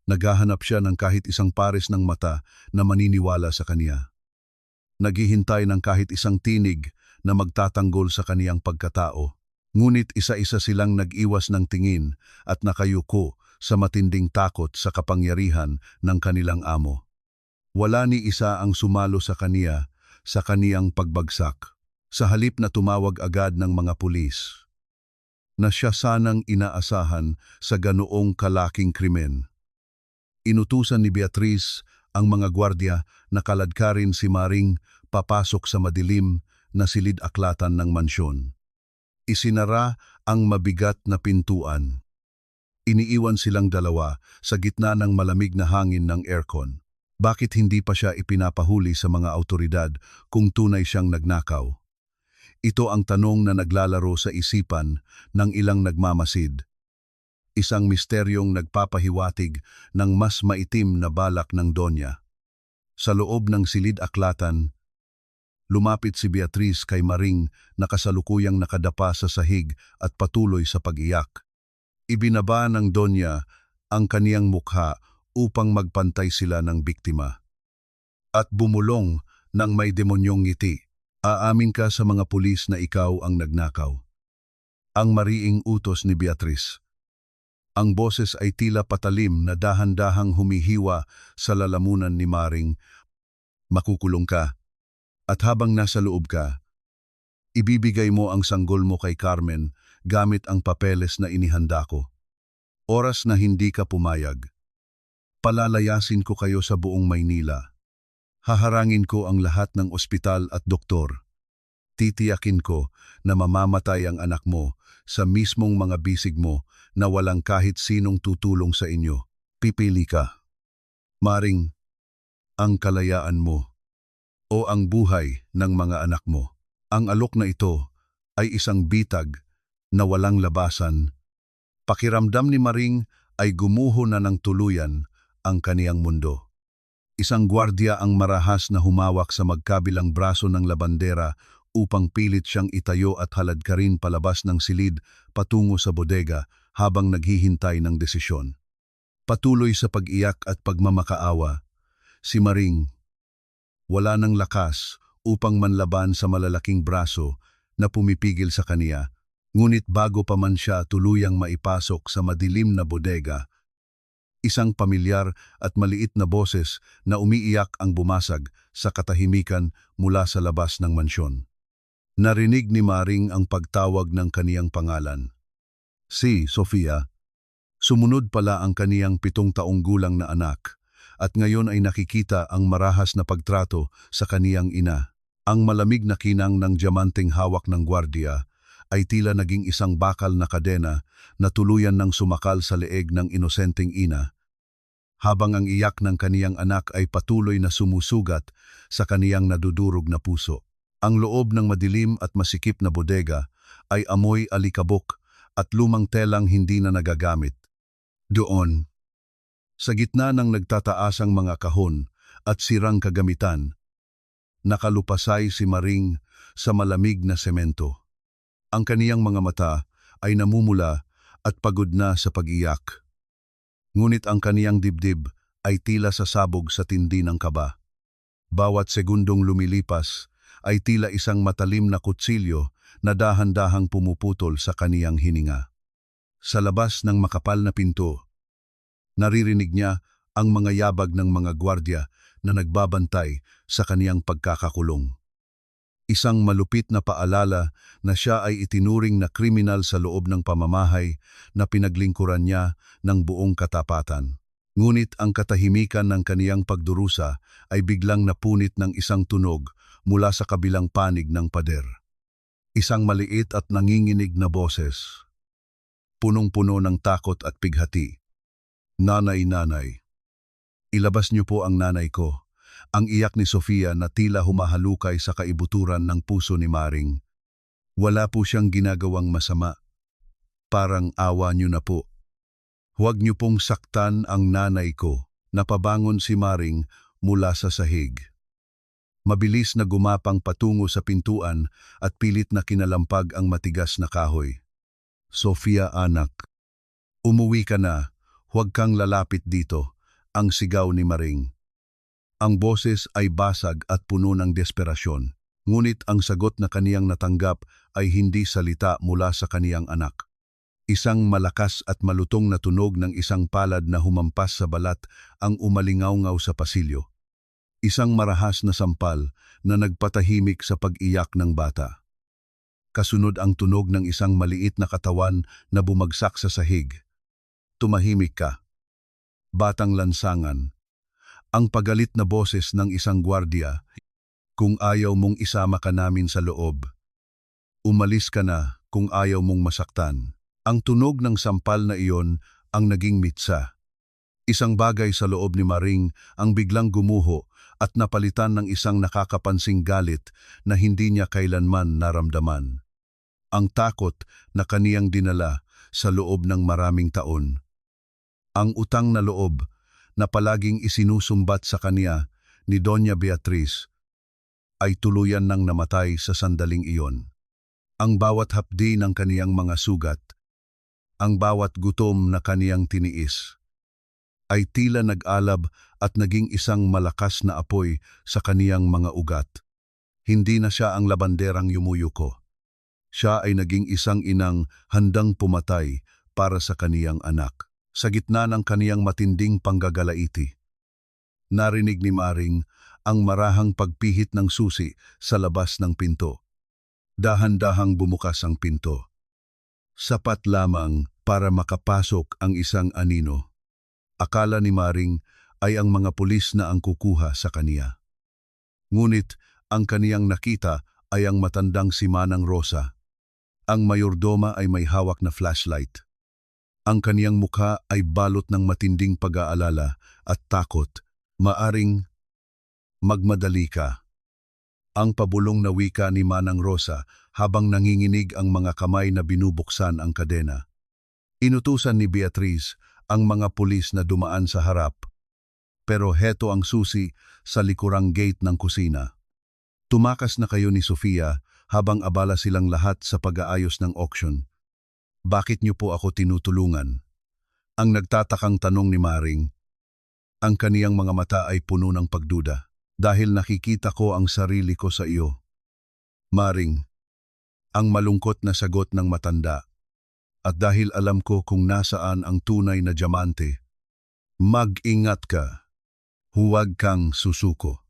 Naghahanap siya ng kahit isang pares ng mata na maniniwala sa kaniya. Naghihintay ng kahit isang tinig na magtatanggol sa kaniyang pagkatao. Ngunit isa-isa silang nag-iwas ng tingin at nakayuko sa matinding takot sa kapangyarihan ng kanilang amo. Wala ni isa ang sumalo sa kaniya sa kaniyang pagbagsak. Sa halip na tumawag agad ng mga pulis, na siya sanang inaasahan sa ganoong kalaking krimen. Inutusan ni Beatriz ang mga gwardya na kaladkarin si Maring papasok sa madilim na silid-aklatan ng mansyon. Isinara ang mabigat na pintuan. Iniiwan silang dalawa sa gitna ng malamig na hangin ng aircon. Bakit hindi pa siya ipinapahuli sa mga autoridad kung tunay siyang nagnakaw? Ito ang tanong na naglalaro sa isipan ng ilang nagmamasid. Isang misteryong nagpapahiwatig ng mas maitim na balak ng Donya. Sa loob ng silid-aklatan, lumapit si Beatriz kay Maring na kasalukuyang nakadapa sa sahig at patuloy sa pag-iyak. Ibinaba ng Donya ang kaniyang mukha upang magpantay sila ng biktima. At bumulong ng may demonyong ngiti. Aamin ka sa mga pulis na ikaw ang nagnakaw. Ang mariing utos ni Beatriz. Ang boses ay tila patalim na dahan-dahang humihiwa sa lalamunan ni Maring. Makukulong ka, at habang nasa loob ka, ibibigay mo ang sanggol mo kay Carmen gamit ang papeles na inihanda ko. Oras na hindi ka pumayag, palalayasin ko kayo sa buong Maynila. Haharangin ko ang lahat ng ospital at doktor. Titiyakin ko na mamamatay ang anak mo sa mismong mga bisig mo na walang kahit sinong tutulong sa inyo. Pipili ka. Maring, ang kalayaan mo o ang buhay ng mga anak mo. Ang alok na ito ay isang bitag na walang labasan. Pakiramdam ni Maring ay gumuho na ng tuluyan ang kaniyang mundo. Isang gwardiya ang marahas na humawak sa magkabilang braso ng labandera upang pilit siyang itayo at haladkarin palabas ng silid patungo sa bodega habang naghihintay ng desisyon. Patuloy sa pag-iyak at pagmamakaawa, si Maring wala ng lakas upang manlaban sa malalaking braso na pumipigil sa kaniya, ngunit bago pa man siya tuluyang maipasok sa madilim na bodega, isang pamilyar at maliit na boses na umiiyak ang bumasag sa katahimikan mula sa labas ng mansyon. Narinig ni Maring ang pagtawag ng kaniyang pangalan. Si Sofia. Sumunod pala ang kaniyang 7 taong gulang na anak at ngayon ay nakikita ang marahas na pagtrato sa kaniyang ina. Ang malamig na kinang ng diamanteng hawak ng gwardiya ay tila naging isang bakal na kadena na tuluyan ng sumakal sa leeg ng inosenteng ina, habang ang iyak ng kaniyang anak ay patuloy na sumusugat sa kaniyang nadudurog na puso. Ang loob ng madilim at masikip na bodega ay amoy alikabok at lumang telang hindi na nagagamit. Doon, sa gitna ng nagtataasang mga kahon at sirang kagamitan, nakalupasay si Maring sa malamig na semento. Ang kaniyang mga mata ay namumula at pagod na sa pag-iyak. Ngunit ang kaniyang dibdib ay tila sasabog sa tindi ng kaba. Bawat segundong lumilipas ay tila isang matalim na kutsilyo na dahan-dahang pumuputol sa kaniyang hininga. Sa labas ng makapal na pinto, naririnig niya ang mga yabag ng mga gwardiya na nagbabantay sa kaniyang pagkakakulong. Isang malupit na paalala na siya ay itinuring na kriminal sa loob ng pamamahay na pinaglingkuran niya ng buong katapatan. Ngunit ang katahimikan ng kaniyang pagdurusa ay biglang napunit ng isang tunog mula sa kabilang panig ng pader. Isang maliit at nanginginig na boses, punong-puno ng takot at pighati. Nanay, nanay. Ilabas niyo po ang nanay ko. Ang iyak ni Sofia na tila humahalukay sa kaibuturan ng puso ni Maring. Wala po siyang ginagawang masama. Parang awa niyo na po. Huwag niyo pong saktan ang nanay ko. Napabangon si Maring mula sa sahig. Mabilis na gumapang patungo sa pintuan at pilit na kinalampag ang matigas na kahoy. Sofia, anak. Umuwi ka na. Huwag kang lalapit dito. Ang sigaw ni Maring. Ang boses ay basag at puno ng desperasyon, ngunit ang sagot na kaniyang natanggap ay hindi salita mula sa kaniyang anak. Isang malakas at malutong na tunog ng isang palad na humampas sa balat ang umalingaw-ngaw sa pasilyo. Isang marahas na sampal na nagpatahimik sa pag-iyak ng bata. Kasunod ang tunog ng isang maliit na katawan na bumagsak sa sahig. Tumahimik ka. Batang lansangan. Ang pagalit na boses ng isang gwardiya, kung ayaw mong isama ka namin sa loob. Umalis ka na kung ayaw mong masaktan. Ang tunog ng sampal na iyon ang naging mitsa. Isang bagay sa loob ni Maring ang biglang gumuho at napalitan ng isang nakakapansing galit na hindi niya kailanman naramdaman. Ang takot na kaniyang dinala sa loob ng maraming taon. Ang utang na loob na palaging isinusumbat sa kaniya ni Doña Beatriz ay tuluyan nang namatay sa sandaling iyon. Ang bawat hapdi ng kaniyang mga sugat, ang bawat gutom na kaniyang tiniis, ay tila nag-alab at naging isang malakas na apoy sa kaniyang mga ugat. Hindi na siya ang labanderang yumuyuko. Siya ay naging isang inang handang pumatay para sa kaniyang anak. sa gitna ng kaniyang matinding panggagalaiti. Narinig ni Maring ang marahang pagpihit ng susi sa labas ng pinto. Dahan-dahang bumukas ang pinto. Sapat lamang para makapasok ang isang anino. Akala ni Maring ay ang mga pulis na ang kukuha sa kaniya. Ngunit ang kaniyang nakita ay ang matandang si Manang Rosa. Ang mayordoma ay may hawak na flashlight. Ang kaniyang mukha ay balot ng matinding pag-aalala at takot. Maaring magmadali ka. Ang pabulong na wika ni Manang Rosa habang nanginginig ang mga kamay na binubuksan ang kadena. Inutusan ni Beatriz ang mga pulis na dumaan sa harap. Pero heto ang susi sa likurang gate ng kusina. Tumakas na kayo ni Sofia habang abala silang lahat sa pag-aayos ng auction. Bakit niyo po ako tinutulungan? Ang nagtatakang tanong ni Maring. Ang kaniyang mga mata ay puno ng pagduda. Dahil nakikita ko ang sarili ko sa iyo. Maring, ang malungkot na sagot ng matanda. At dahil alam ko kung nasaan ang tunay na diamante, mag-ingat ka. Huwag kang susuko.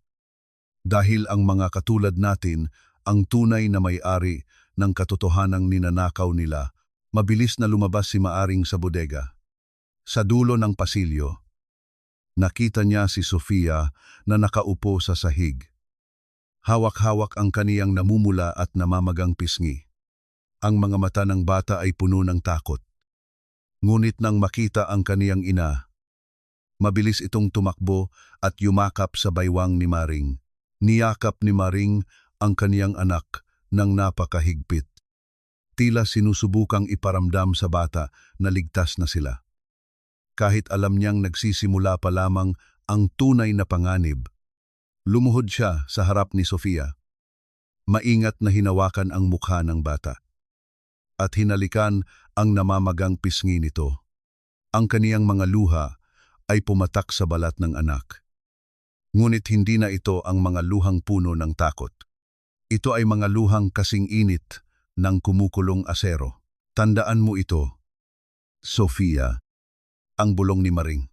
Dahil ang mga katulad natin, ang tunay na may-ari ng katotohanang ninanakaw nila, mabilis na lumabas si Maaring sa bodega. Sa dulo ng pasilyo, nakita niya si Sofia na nakaupo sa sahig. Hawak-hawak ang kaniyang namumula at namamagang pisngi. Ang mga mata ng bata ay puno ng takot. Ngunit nang makita ang kaniyang ina, mabilis itong tumakbo at yumakap sa baywang ni Maring. Niyakap ni Maring ang kaniyang anak ng napakahigpit. Tila sinusubukang iparamdam sa bata na ligtas na sila. Kahit alam niyang nagsisimula pa lamang ang tunay na panganib. Lumuhod siya sa harap ni Sofia. Maingat na hinawakan ang mukha ng bata. At hinalikan ang namamagang pisngi nito. Ang kaniyang mga luha ay pumatak sa balat ng anak. Ngunit hindi na ito ang mga luhang puno ng takot. Ito ay mga luhang kasing init ng kumukulong asero. Tandaan mo ito, Sofia. Ang bulong ni Maring.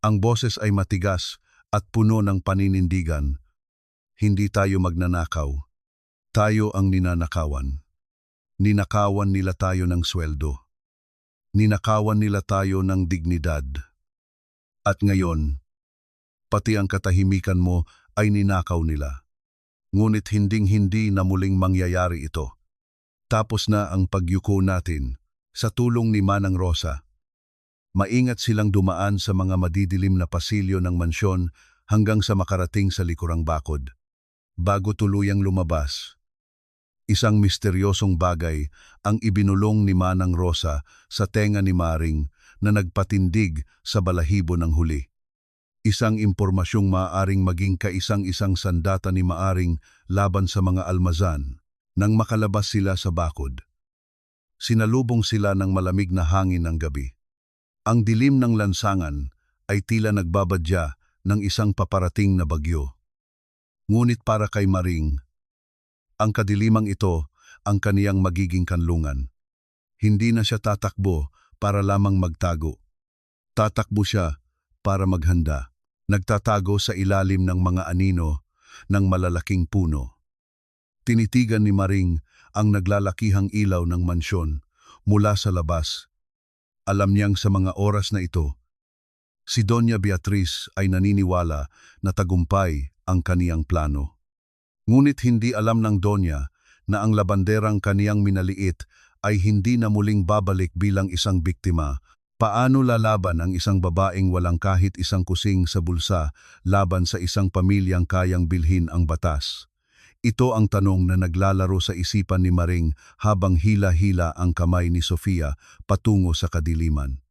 Ang boses ay matigas at puno ng paninindigan. Hindi tayo magnanakaw. Tayo ang ninanakawan. Ninakawan nila tayo ng sweldo. Ninakawan nila tayo ng dignidad. At ngayon, pati ang katahimikan mo ay ninakaw nila. Ngunit hinding-hindi na muling mangyayari ito. Tapos na ang pagyuko natin sa tulong ni Manang Rosa. Maingat silang dumaan sa mga madidilim na pasilyo ng mansyon hanggang sa makarating sa likurang bakod. Bago tuluyang lumabas, isang misteryosong bagay ang ibinulong ni Manang Rosa sa tenga ni Maring na nagpatindig sa balahibo ng huli. Isang impormasyong maaaring maging kaisang-isang sandata ni Maaring laban sa mga almazan. Nang makalabas sila sa bakod, sinalubong sila ng malamig na hangin ng gabi. Ang dilim ng lansangan ay tila nagbabadya ng isang paparating na bagyo. Ngunit para kay Maring, ang kadilimang ito ang kaniyang magiging kanlungan. Hindi na siya tatakbo para lamang magtago. Tatakbo siya para maghanda. Nagtatago sa ilalim ng mga anino ng malalaking puno. Tinitigan ni Maring ang naglalakihang ilaw ng mansyon mula sa labas. Alam niyang sa mga oras na ito, si Doña Beatriz ay naniniwala na tagumpay ang kaniyang plano. Ngunit hindi alam ng Doña na ang labanderang kaniyang minaliit ay hindi na muling babalik bilang isang biktima. Paano lalaban ang isang babaeng walang kahit isang kusing sa bulsa laban sa isang pamilyang kayang bilhin ang batas? Ito ang tanong na naglalaro sa isipan ni Maring habang hila-hila ang kamay ni Sofia patungo sa kadiliman.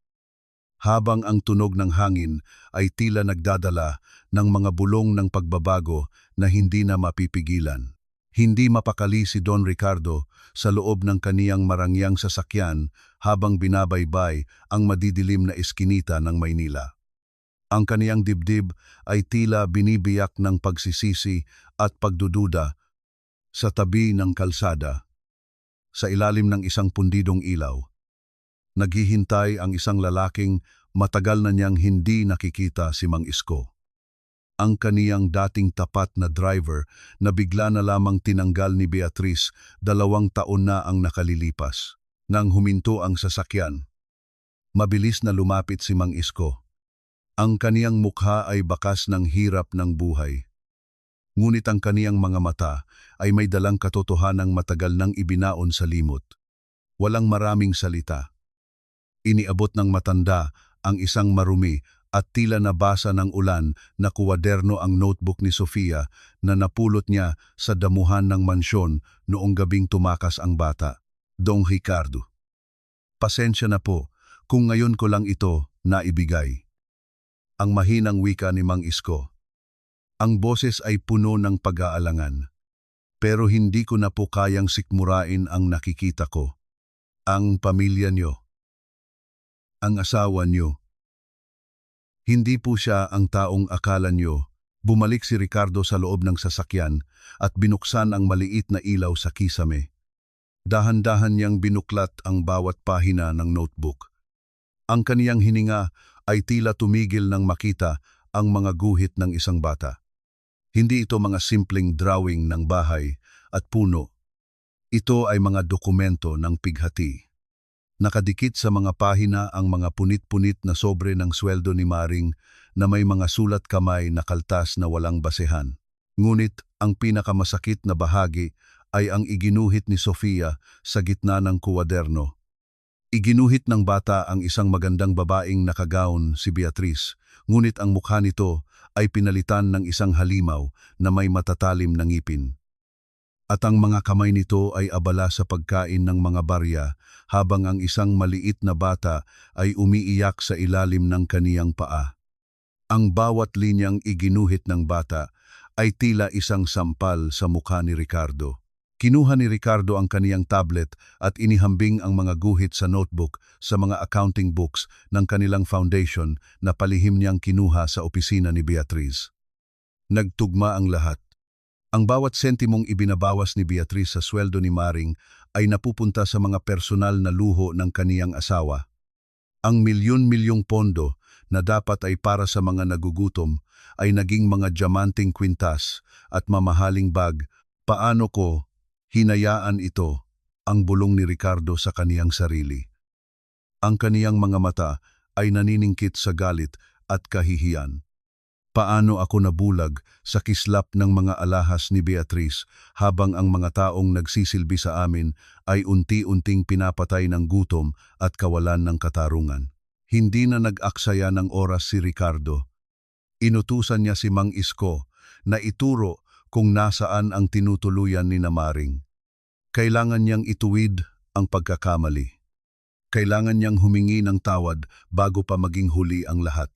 Habang ang tunog ng hangin ay tila nagdadala ng mga bulong ng pagbabago na hindi na mapipigilan. Hindi mapakali si Don Ricardo sa loob ng kaniyang marangyang sasakyan habang binabaybay ang madidilim na eskinita ng Maynila. Ang kaniyang dibdib ay tila binibiyak ng pagsisisi at pagdududa sa tabi ng kalsada, sa ilalim ng isang pundidong ilaw. Naghihintay ang isang lalaking matagal na niyang hindi nakikita si Mang Isko. Ang kaniyang dating tapat na driver na bigla na lamang tinanggal ni Beatriz 2 taon na ang nakalilipas. Nang huminto ang sasakyan, mabilis na lumapit si Mang Isko. Ang kaniyang mukha ay bakas ng hirap ng buhay. Ngunit ang kaniyang mga mata ay may dalang katotohanang matagal nang ibinaon sa limot. Walang maraming salita. Iniabot ng matanda ang isang marumi at tila nabasa ng ulan na kuwaderno ang notebook ni Sofia na napulot niya sa damuhan ng mansyon noong gabing tumakas ang bata. Dong Ricardo. Pasensya na po kung ngayon ko lang ito naibigay. Ang mahinang wika ni Mang Isko. Ang boses ay puno ng pag-aalangan. Pero hindi ko na po kayang sikmurain ang nakikita ko. Ang pamilya niyo. Ang asawa niyo. Hindi po siya ang taong akala niyo. Bumalik si Ricardo sa loob ng sasakyan at binuksan ang maliit na ilaw sa kisame. Dahan-dahan niyang binuklat ang bawat pahina ng notebook. Ang kaniyang hininga ay tila tumigil nang makita ang mga guhit ng isang bata. Hindi ito mga simpleng drawing ng bahay at puno. Ito ay mga dokumento ng pighati. Nakadikit sa mga pahina ang mga punit-punit na sobre ng sweldo ni Maring na may mga sulat kamay na kaltas na walang basehan. Ngunit ang pinakamasakit na bahagi ay ang iginuhit ni Sofia sa gitna ng kuwaderno. Iginuhit ng bata ang isang magandang babaeng nakagaon, si Beatriz, ngunit ang mukha nito ay pinalitan ng isang halimaw na may matatalim na ngipin. At ang mga kamay nito ay abala sa pagkain ng mga barya habang ang isang maliit na bata ay umiiyak sa ilalim ng kaniyang paa. Ang bawat linyang iginuhit ng bata ay tila isang sampal sa mukha ni Ricardo. Kinuha ni Ricardo ang kaniyang tablet at inihambing ang mga guhit sa notebook sa mga accounting books ng kanilang foundation na palihim niyang kinuha sa opisina ni Beatriz. Nagtugma ang lahat. Ang bawat sentimong ibinabawas ni Beatriz sa sweldo ni Maring ay napupunta sa mga personal na luho ng kaniyang asawa. Ang milyon-milyong pondo na dapat ay para sa mga nagugutom ay naging mga diamanting kwintas at mamahaling bag. Paano ko hinayaan ito? Ang bulong ni Ricardo sa kaniyang sarili. Ang kaniyang mga mata ay naniningkit sa galit at kahihiyan. Paano ako nabulag sa kislap ng mga alahas ni Beatriz habang ang mga taong nagsisilbi sa amin ay unti-unting pinapatay ng gutom at kawalan ng katarungan. Hindi na nag-aksaya ng oras si Ricardo. Inutusan niya si Mang Isko na ituro kung nasaan ang tinutuluyan ni Maring. Kailangan niyang ituwid ang pagkakamali. Kailangan niyang humingi ng tawad bago pa maging huli ang lahat.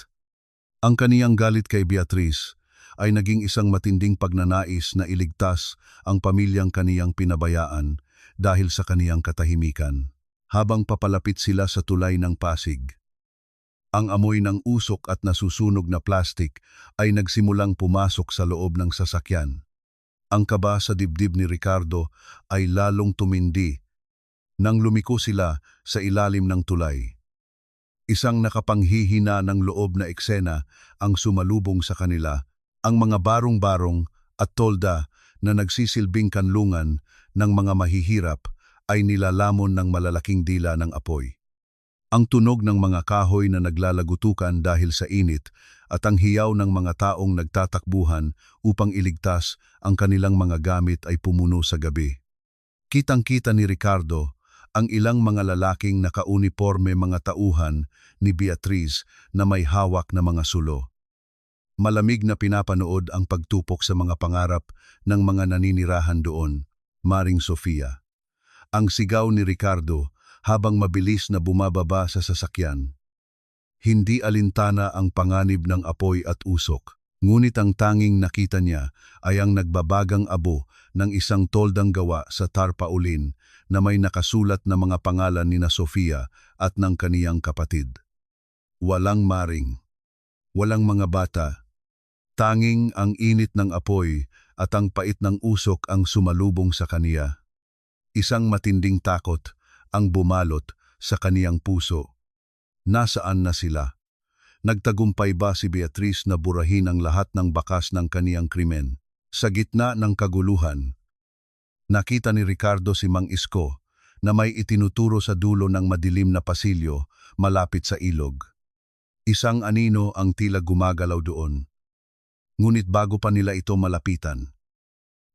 Ang kaniyang galit kay Beatriz ay naging isang matinding pagnanais na iligtas ang pamilyang kaniyang pinabayaan dahil sa kaniyang katahimikan. Habang papalapit sila sa tulay ng Pasig, ang amoy ng usok at nasusunog na plastik ay nagsimulang pumasok sa loob ng sasakyan. Ang kaba sa dibdib ni Ricardo ay lalong tumindi nang lumiko sila sa ilalim ng tulay. Isang nakapanghihina ng loob na eksena ang sumalubong sa kanila, ang mga barong-barong at tolda na nagsisilbing kanlungan ng mga mahihirap ay nilalamon ng malalaking dila ng apoy. Ang tunog ng mga kahoy na naglalagutukan dahil sa init at ang hiyaw ng mga taong nagtatakbuhan upang iligtas ang kanilang mga gamit ay pumuno sa gabi. Kitang-kita ni Ricardo ang ilang mga lalaking nakauniporme mga tauhan ni Beatriz na may hawak na mga sulo. Malamig na pinapanood ang pagtupok sa mga pangarap ng mga naninirahan doon, Maring Sofia. Ang sigaw ni Ricardo habang mabilis na bumababa sa sasakyan. Hindi alintana ang panganib ng apoy at usok, ngunit ang tanging nakita niya ay ang nagbabagang abo ng isang toldang gawa sa tarpaulin na may nakasulat na mga pangalan ni Sofia at ng kaniyang kapatid. Walang Maring, walang mga bata, tanging ang init ng apoy at ang pait ng usok ang sumalubong sa kaniya. Isang matinding takot ang bumalot sa kaniyang puso. Nasaan na sila? Nagtagumpay ba si Beatriz na burahin ang lahat ng bakas ng kaniyang krimen? Sa gitna ng kaguluhan, nakita ni Ricardo si Mang Isko na may itinuturo sa dulo ng madilim na pasilyo malapit sa ilog. Isang anino ang tila gumagalaw doon. Ngunit bago pa nila ito malapitan,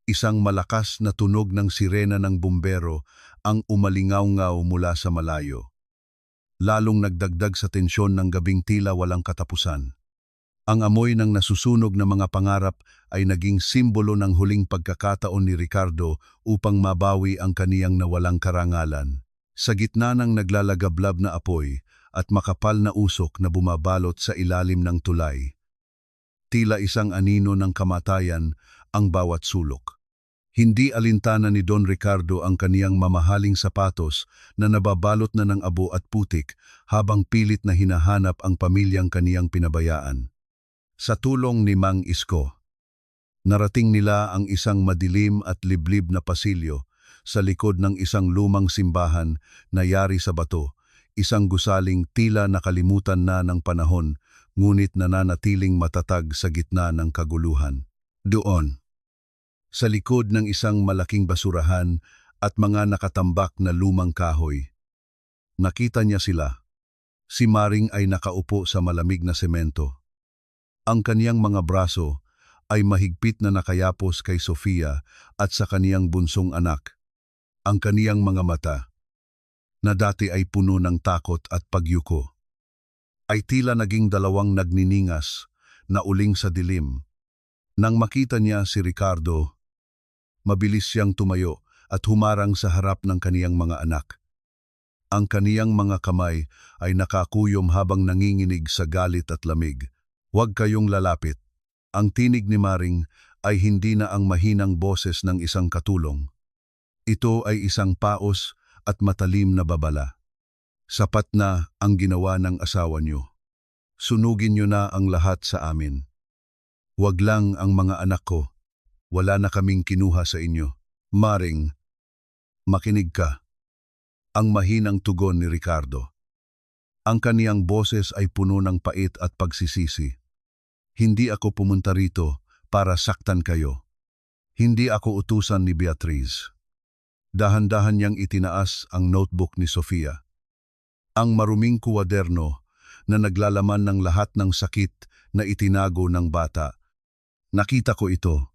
isang malakas na tunog ng sirena ng bumbero ang umalingaw-ngaw mula sa malayo. Lalong nagdagdag sa tensyon ng gabing tila walang katapusan. Ang amoy ng nasusunog na mga pangarap ay naging simbolo ng huling pagkakataon ni Ricardo upang mabawi ang kaniyang nawalang karangalan. Sa gitna ng naglalagablab na apoy at makapal na usok na bumabalot sa ilalim ng tulay, tila isang anino ng kamatayan ang bawat sulok. Hindi alintana ni Don Ricardo ang kaniyang mamahaling sapatos na nababalot na ng abo at putik habang pilit na hinahanap ang pamilyang kaniyang pinabayaan. Sa tulong ni Mang Isko, narating nila ang isang madilim at liblib na pasilyo sa likod ng isang lumang simbahan na yari sa bato, isang gusaling tila nakalimutan na ng panahon ngunit nananatiling matatag sa gitna ng kaguluhan. Doon, sa likod ng isang malaking basurahan at mga nakatambak na lumang kahoy, nakita niya sila. Si Maring ay nakaupo sa malamig na semento. Ang kaniyang mga braso ay mahigpit na nakayapos kay Sofia at sa kaniyang bunsong anak. Ang kaniyang mga mata, na dati ay puno ng takot at pagyuko, ay tila naging dalawang nagniningas na uling sa dilim. Nang makita niya si Ricardo, mabilis siyang tumayo at humarang sa harap ng kaniyang mga anak. Ang kaniyang mga kamay ay nakakuyom habang nanginginig sa galit at lamig. "Huwag kayong lalapit." Ang tinig ni Maring ay hindi na ang mahinang boses ng isang katulong. Ito ay isang paos at matalim na babala. "Sapat na ang ginawa ng asawa niyo. Sunugin niyo na ang lahat sa amin. Huwag lang ang mga anak ko. Wala na kaming kinuha sa inyo." "Maring, makinig ka." Ang mahinang tugon ni Ricardo. Ang kaniyang boses ay puno ng pait at pagsisisi. "Hindi ako pumunta rito para saktan kayo. Hindi ako utusan ni Beatriz." Dahan-dahan niyang itinaas ang notebook ni Sofia. Ang maruming kuwaderno na naglalaman ng lahat ng sakit na itinago ng bata. "Nakita ko ito.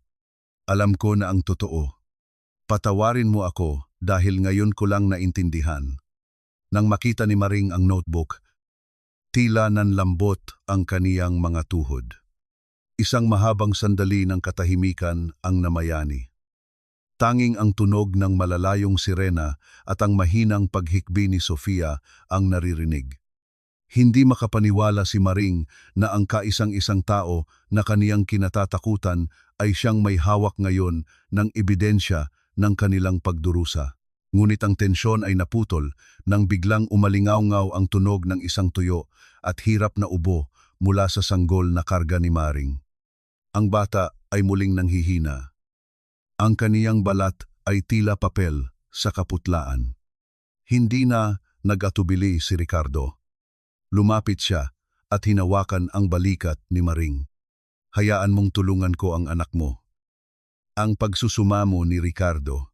Alam ko na ang totoo. Patawarin mo ako dahil ngayon ko lang naintindihan." Nang makita ni Maring ang notebook, tila nanlambot ang kaniyang mga tuhod. Isang mahabang sandali ng katahimikan ang namayani. Tanging ang tunog ng malalayong sirena at ang mahinang paghikbi ni Sofia ang naririnig. Hindi makapaniwala si Maring na ang kaisang-isang tao na kaniyang kinatatakutan ay siyang may hawak ngayon ng ebidensya ng kanilang pagdurusa. Ngunit ang tensyon ay naputol nang biglang umalingaw-ngaw ang tunog ng isang tuyo at hirap na ubo mula sa sanggol na karga ni Maring. Ang bata ay muling nanghihina. Ang kaniyang balat ay tila papel sa kaputlaan. Hindi na nag-atubili si Ricardo. Lumapit siya at hinawakan ang balikat ni Maring. "Hayaan mong tulungan ko ang anak mo." Ang pagsusumamo ni Ricardo.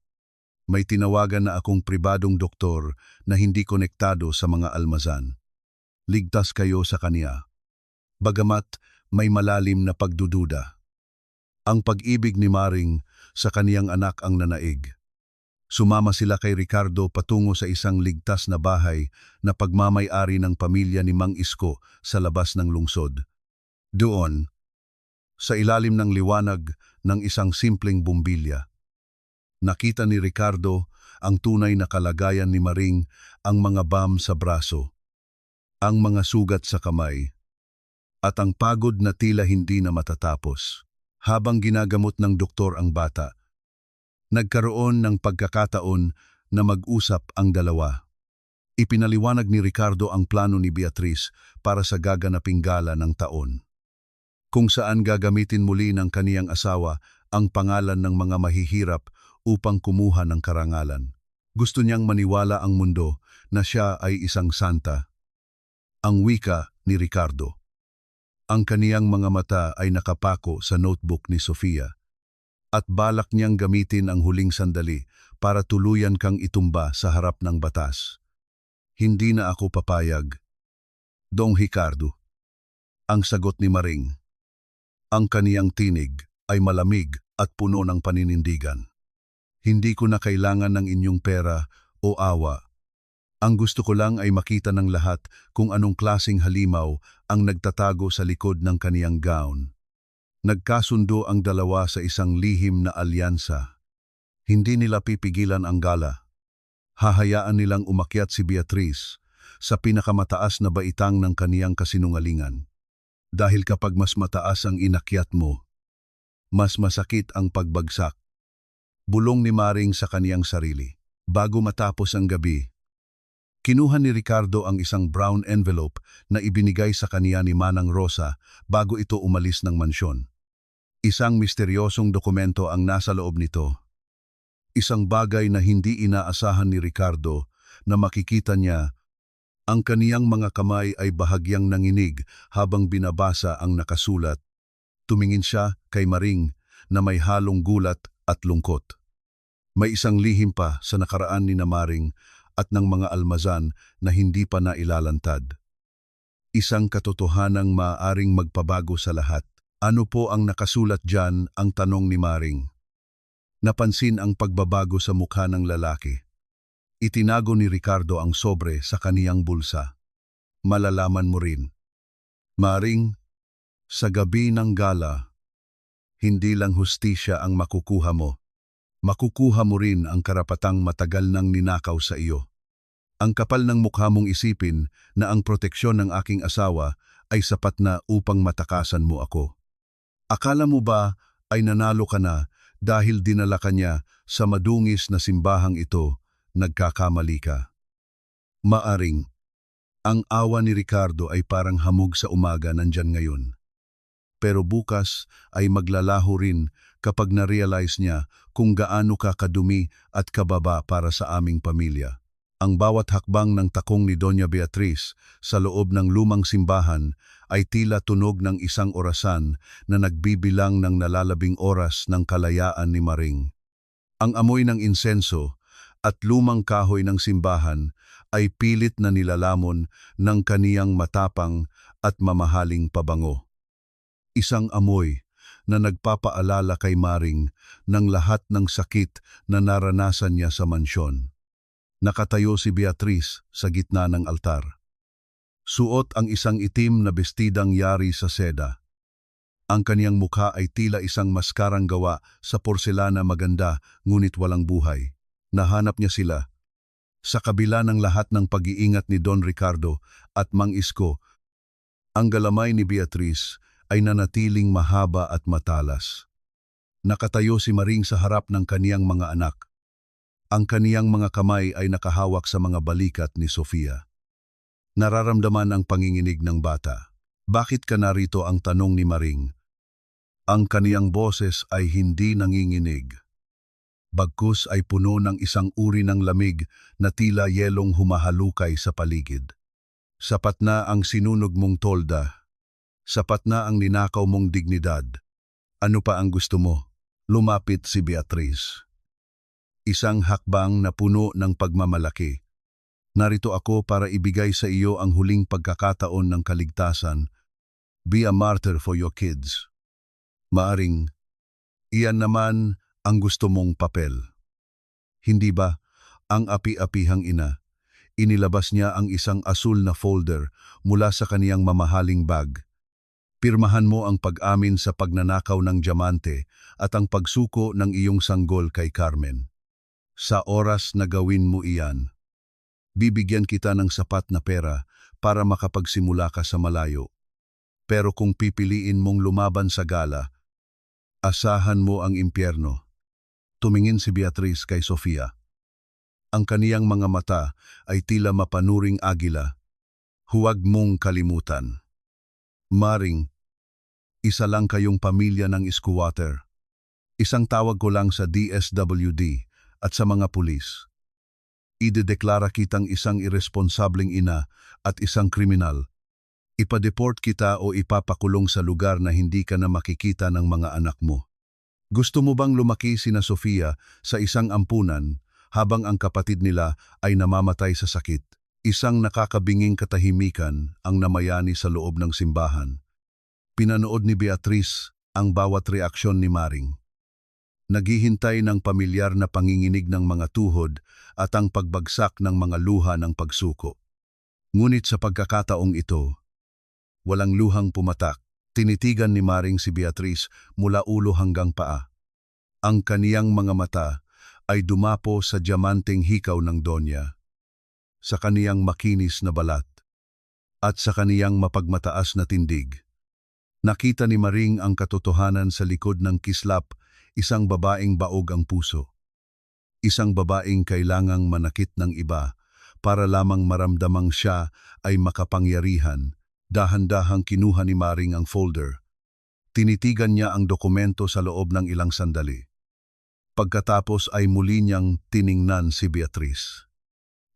"May tinawagan na akong pribadong doktor na hindi konektado sa mga almazan. Ligtas kayo sa kaniya." Bagamat may malalim na pagdududa, ang pag-ibig ni Maring sa kaniyang anak ang nanaig. Sumama sila kay Ricardo patungo sa isang ligtas na bahay na pagmamay-ari ng pamilya ni Mang Isko sa labas ng lungsod. Doon, sa ilalim ng liwanag ng isang simpleng bumbilya, nakita ni Ricardo ang tunay na kalagayan ni Maring, ang mga bam sa braso, ang mga sugat sa kamay, at ang pagod na tila hindi na matatapos. Habang ginagamot ng doktor ang bata, nagkaroon ng pagkakataon na mag-usap ang dalawa. Ipinaliwanag ni Ricardo ang plano ni Beatriz para sa gaganaping gala ng taon, kung saan gagamitin muli ng kaniyang asawa ang pangalan ng mga mahihirap upang kumuha ng karangalan. Gusto niyang maniwala ang mundo na siya ay isang santa. Ang wika ni Ricardo. Ang kaniyang mga mata ay nakapako sa notebook ni Sofia at balak niyang gamitin ang huling sandali para tuluyan kang itumba sa harap ng batas. Hindi na ako papayag. Dong Ricardo. Ang sagot ni Maring. Ang kaniyang tinig ay malamig at puno ng paninindigan. Hindi ko na kailangan ng inyong pera o awa. Ang gusto ko lang ay makita ng lahat kung anong klaseng halimaw ang nagtatago sa likod ng kaniyang gown. Nagkasundo ang dalawa sa isang lihim na alyansa. Hindi nila pipigilan ang gala. Hahayaan nilang umakyat si Beatriz sa pinakamataas na baitang ng kaniyang kasinungalingan. Dahil kapag mas mataas ang inakyat mo, mas masakit ang pagbagsak. Bulong ni Maring sa kaniyang sarili. Bago matapos ang gabi, kinuha ni Ricardo ang isang brown envelope na ibinigay sa kaniya ni Manang Rosa bago ito umalis ng mansyon. Isang misteryosong dokumento ang nasa loob nito. Isang bagay na hindi inaasahan ni Ricardo na makikita niya. Ang kaniyang mga kamay ay bahagyang nanginig habang binabasa ang nakasulat. Tumingin siya kay Maring na may halong gulat at lungkot. May isang lihim pa sa nakaraan ni Maring at ng mga almazan na hindi pa nailalantad. Isang katotohanang maaaring magpabago sa lahat. Ano po ang nakasulat diyan? Ang tanong ni Maring. Napansin ang pagbabago sa mukha ng lalaki. Itinago ni Ricardo ang sobre sa kaniyang bulsa. Malalaman mo rin. Maring, sa gabi ng gala, hindi lang hustisya ang makukuha mo. Makukuha mo rin ang karapatang matagal nang ninakaw sa iyo. Ang kapal ng mukha mong isipin na ang proteksyon ng aking asawa ay sapat na upang matakasan mo ako. Akala mo ba ay nanalo ka na dahil dinala ka niya sa madungis na simbahang ito? Nagkakamali ka. Maaring, ang awa ni Ricardo ay parang hamog sa umaga nandyan ngayon. Pero bukas ay maglalaho rin kapag na-realize niya kung gaano ka kadumi at kababa para sa aming pamilya. Ang bawat hakbang ng takong ni Doña Beatriz sa loob ng lumang simbahan ay tila tunog ng isang orasan na nagbibilang ng nalalabing oras ng kalayaan ni Maring. Ang amoy ng insenso at lumang kahoy ng simbahan ay pilit na nilalamon ng kaniyang matapang at mamahaling pabango. Isang amoy na nagpapaalala kay Maring ng lahat ng sakit na naranasan niya sa mansyon. Nakatayo si Beatriz sa gitna ng altar. Suot ang isang itim na bestidang yari sa seda. Ang kaniyang mukha ay tila isang maskarang gawa sa porselana maganda ngunit walang buhay. Nahanap niya sila. Sa kabila ng lahat ng pag-iingat ni Don Ricardo at Mang Isko, ang galamay ni Beatriz ay nanatiling mahaba at matalas. Nakatayo si Maring sa harap ng kaniyang mga anak. Ang kaniyang mga kamay ay nakahawak sa mga balikat ni Sofia. Nararamdaman ang panginginig ng bata. Bakit ka narito? Ang tanong ni Maring. Ang kaniyang boses ay hindi nanginginig. Bagkus ay puno ng isang uri ng lamig na tila yelong humahalukay sa paligid. Sapat na ang sinunog mong tolda. Sapat na ang ninakaw mong dignidad. Ano pa ang gusto mo? Lumapit si Beatriz. Isang hakbang na puno ng pagmamalaki. Narito ako para ibigay sa iyo ang huling pagkakataon ng kaligtasan. Be a martyr for your kids. Maaring, iyan naman ang gusto mong papel. Hindi ba, ang api-apihang ina, inilabas niya ang isang asul na folder mula sa kaniyang mamahaling bag. Pirmahan mo ang pag-amin sa pagnanakaw ng diamante at ang pagsuko ng iyong sanggol kay Carmen. Sa oras na gawin mo iyan, bibigyan kita ng sapat na pera para makapagsimula ka sa malayo. Pero kung pipiliin mong lumaban sa gala, asahan mo ang impyerno. Tumingin si Beatriz kay Sofia. Ang kaniyang mga mata ay tila mapanuring agila. Huwag mong kalimutan. Maring, isa lang kayong pamilya ng squatter. Isang tawag ko lang sa DSWD at sa mga pulis. Idedeklara kitang isang irresponsableng ina at isang kriminal. Ipa-deport kita o ipapakulong sa lugar na hindi ka na makikita ng mga anak mo. Gusto mo bang lumaki sina Sofia sa isang ampunan habang ang kapatid nila ay namamatay sa sakit? Isang nakakabinging katahimikan ang namayani sa loob ng simbahan. Pinanood ni Beatrice ang bawat reaksyon ni Maring. Naghihintay ng pamilyar na panginginig ng mga tuhod at ang pagbagsak ng mga luha ng pagsuko. Ngunit sa pagkakataong ito, walang luhang pumatak. Tinitigan ni Maring si Beatrice mula ulo hanggang paa. Ang kaniyang mga mata ay dumapo sa diamanteng hikaw ng Donya, sa kaniyang makinis na balat, at sa kaniyang mapagmataas na tindig. Nakita ni Maring ang katotohanan sa likod ng kislap, isang babaeng baog ang puso. Isang babaeng kailangang manakit ng iba para lamang maramdamang siya ay makapangyarihan. Dahan-dahang kinuha ni Maring ang folder. Tinitigan niya ang dokumento sa loob ng ilang sandali. Pagkatapos ay muli niyang tiningnan si Beatrice.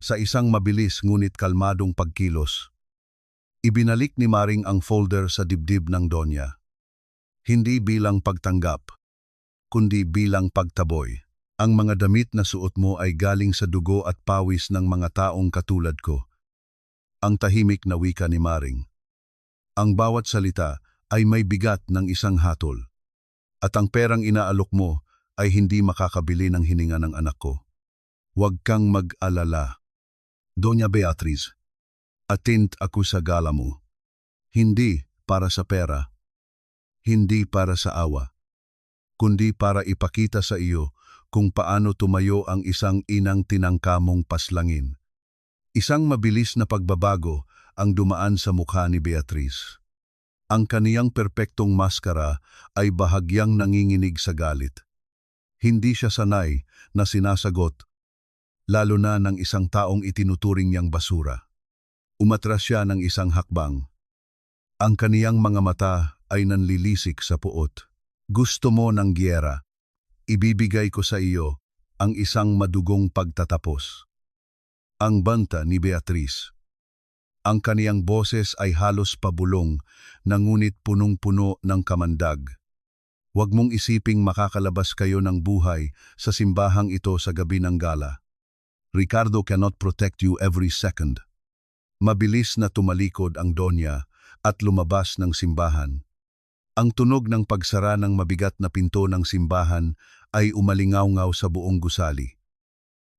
Sa isang mabilis ngunit kalmadong pagkilos, ibinalik ni Maring ang folder sa dibdib ng Donya. Hindi bilang pagtanggap, kundi bilang pagtaboy. Ang mga damit na suot mo ay galing sa dugo at pawis ng mga taong katulad ko. Ang tahimik na wika ni Maring. Ang bawat salita ay may bigat ng isang hatol. At ang perang inaalok mo ay hindi makakabili ng hininga ng anak ko. Huwag kang mag-alala. Doña Beatriz, attend ako sa gala mo. Hindi para sa pera, hindi para sa awa, kundi para ipakita sa iyo kung paano tumayo ang isang inang tinangkamong paslangin. Isang mabilis na pagbabago ang dumaan sa mukha ni Beatrice. Ang kaniyang perpektong maskara ay bahagyang nanginginig sa galit. Hindi siya sanay na sinasagot, lalo na ng isang taong itinuturing niyang basura. Umatras siya ng isang hakbang. Ang kaniyang mga mata ay nanlilisik sa puot. Gusto mo ng giyera? Ibibigay ko sa iyo ang isang madugong pagtatapos. Ang banta ni Beatrice. Ang kaniyang boses ay halos pabulong, ngunit punong-puno ng kamandag. Huwag mong isiping makakalabas kayo ng buhay sa simbahang ito sa gabi ng gala. Ricardo cannot protect you every second. Mabilis na tumalikod ang Donya at lumabas ng simbahan. Ang tunog ng pagsara ng mabigat na pinto ng simbahan ay umalingaw-ngaw sa buong gusali.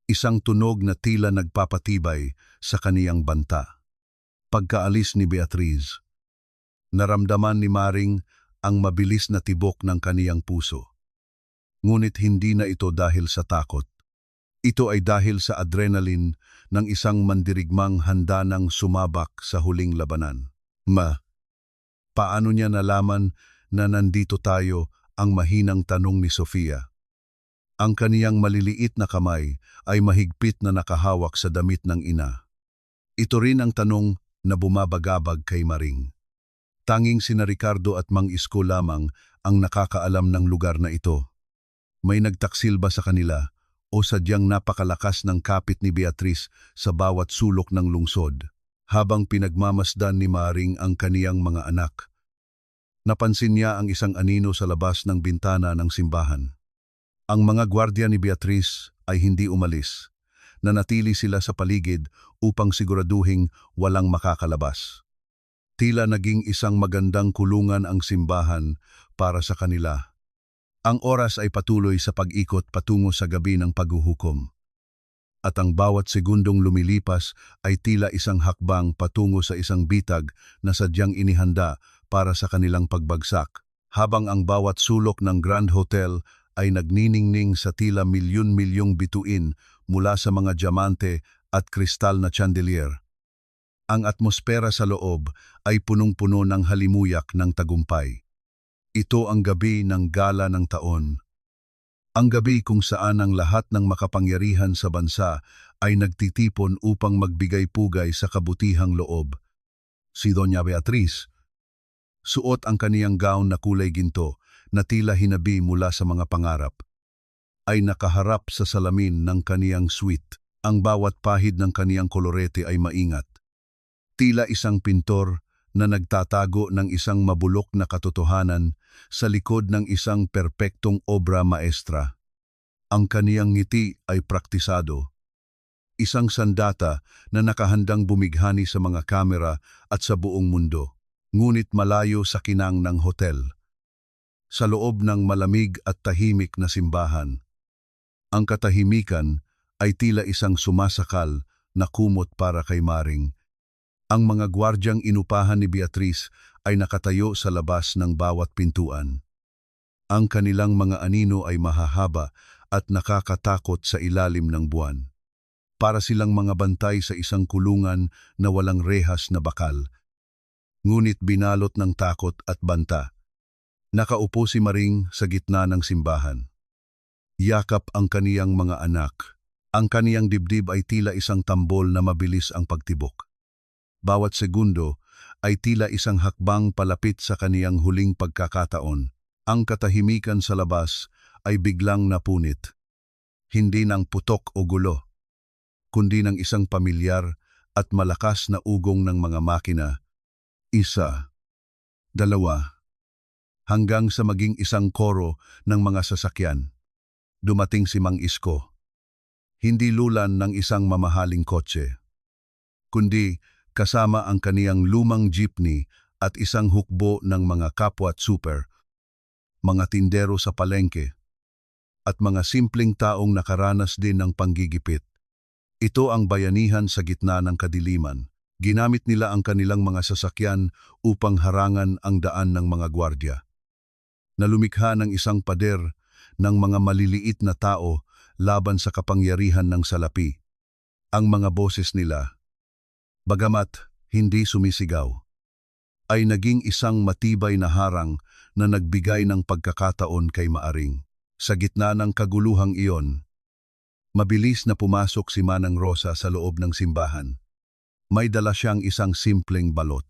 Isang tunog na tila nagpapatibay sa kaniyang banta. Pagkaalis ni Beatriz, naramdaman ni Maring ang mabilis na tibok ng kaniyang puso. Ngunit hindi na ito dahil sa takot. Ito ay dahil sa adrenaline ng isang mandirigmang handa ng sumabak sa huling labanan. Paano niya nalaman na nandito tayo? Ang mahinang tanong ni Sofia. Ang kaniyang maliliit na kamay ay mahigpit na nakahawak sa damit ng ina. Ito rin ang tanong na bumabagabag kay Maring. Tanging sina Ricardo at Mang Isko lamang ang nakakaalam ng lugar na ito. May nagtaksil ba sa kanila o sadyang napakalakas ng kapit ni Beatrice sa bawat sulok ng lungsod habang pinagmamasdan ni Maring ang kaniyang mga anak? Napansin niya ang isang anino sa labas ng bintana ng simbahan. Ang mga gwardya ni Beatrice ay hindi umalis. Nanatili sila sa paligid upang siguraduhing walang makakalabas. Tila naging isang magandang kulungan ang simbahan para sa kanila. Ang oras ay patuloy sa pag-ikot patungo sa gabi ng paghuhukom. At ang bawat segundong lumilipas ay tila isang hakbang patungo sa isang bitag na sadyang inihanda para sa kanilang pagbagsak, habang ang bawat sulok ng Grand Hotel ay nagniningning sa tila milyon-milyong bituin mula sa mga diamante at kristal na chandelier. Ang atmosfera sa loob ay punong-puno ng halimuyak ng tagumpay. Ito ang gabi ng gala ng taon. Ang gabi kung saan ang lahat ng makapangyarihan sa bansa ay nagtitipon upang magbigay-pugay sa kabutihang loob. Si Doña Beatriz, suot ang kaniyang gown na kulay ginto na tila hinabi mula sa mga pangarap, ay nakaharap sa salamin ng kaniyang suite. Ang bawat pahid ng kaniyang kolorete ay maingat. Tila isang pintor na nagtatago ng isang mabulok na katotohanan sa likod ng isang perpektong obra maestra. Ang kaniyang ngiti ay praktisado. Isang sandata na nakahandang bumighani sa mga kamera at sa buong mundo, ngunit malayo sa kinang ng hotel. Sa loob ng malamig at tahimik na simbahan, ang katahimikan ay tila isang sumasakal na kumot para kay Maring. Ang mga gwardyang inupahan ni Beatriz ay nakatayo sa labas ng bawat pintuan. Ang kanilang mga anino ay mahahaba at nakakatakot sa ilalim ng buwan. Para silang mga bantay sa isang kulungan na walang rehas na bakal. Ngunit binalot ng takot at banta. Nakaupo si Maring sa gitna ng simbahan. Yakap ang kaniyang mga anak. Ang kaniyang dibdib ay tila isang tambol na mabilis ang pagtibok. Bawat segundo ay tila isang hakbang palapit sa kaniyang huling pagkakataon. Ang katahimikan sa labas ay biglang napunit. Hindi ng putok o gulo, kundi ng isang pamilyar at malakas na ugong ng mga makina. Isa, dalawa, hanggang sa maging isang koro ng mga sasakyan. Dumating si Mang Isko. Hindi lulan ng isang mamahaling kotse, kundi kasama ang kaniyang lumang jeepney at isang hukbo ng mga kapwa at super, mga tindero sa palengke, at mga simpleng taong nakaranas din ng panggigipit. Ito ang bayanihan sa gitna ng kadiliman. Ginamit nila ang kanilang mga sasakyan upang harangan ang daan ng mga gwardya. Nalumikha ng isang pader ng mga maliliit na tao laban sa kapangyarihan ng salapi. Ang mga boses nila, bagamat hindi sumisigaw, ay naging isang matibay na harang na nagbigay ng pagkakataon kay Maaring. Sa gitna ng kaguluhang iyon, mabilis na pumasok si Manang Rosa sa loob ng simbahan. May dala siyang isang simpleng balot.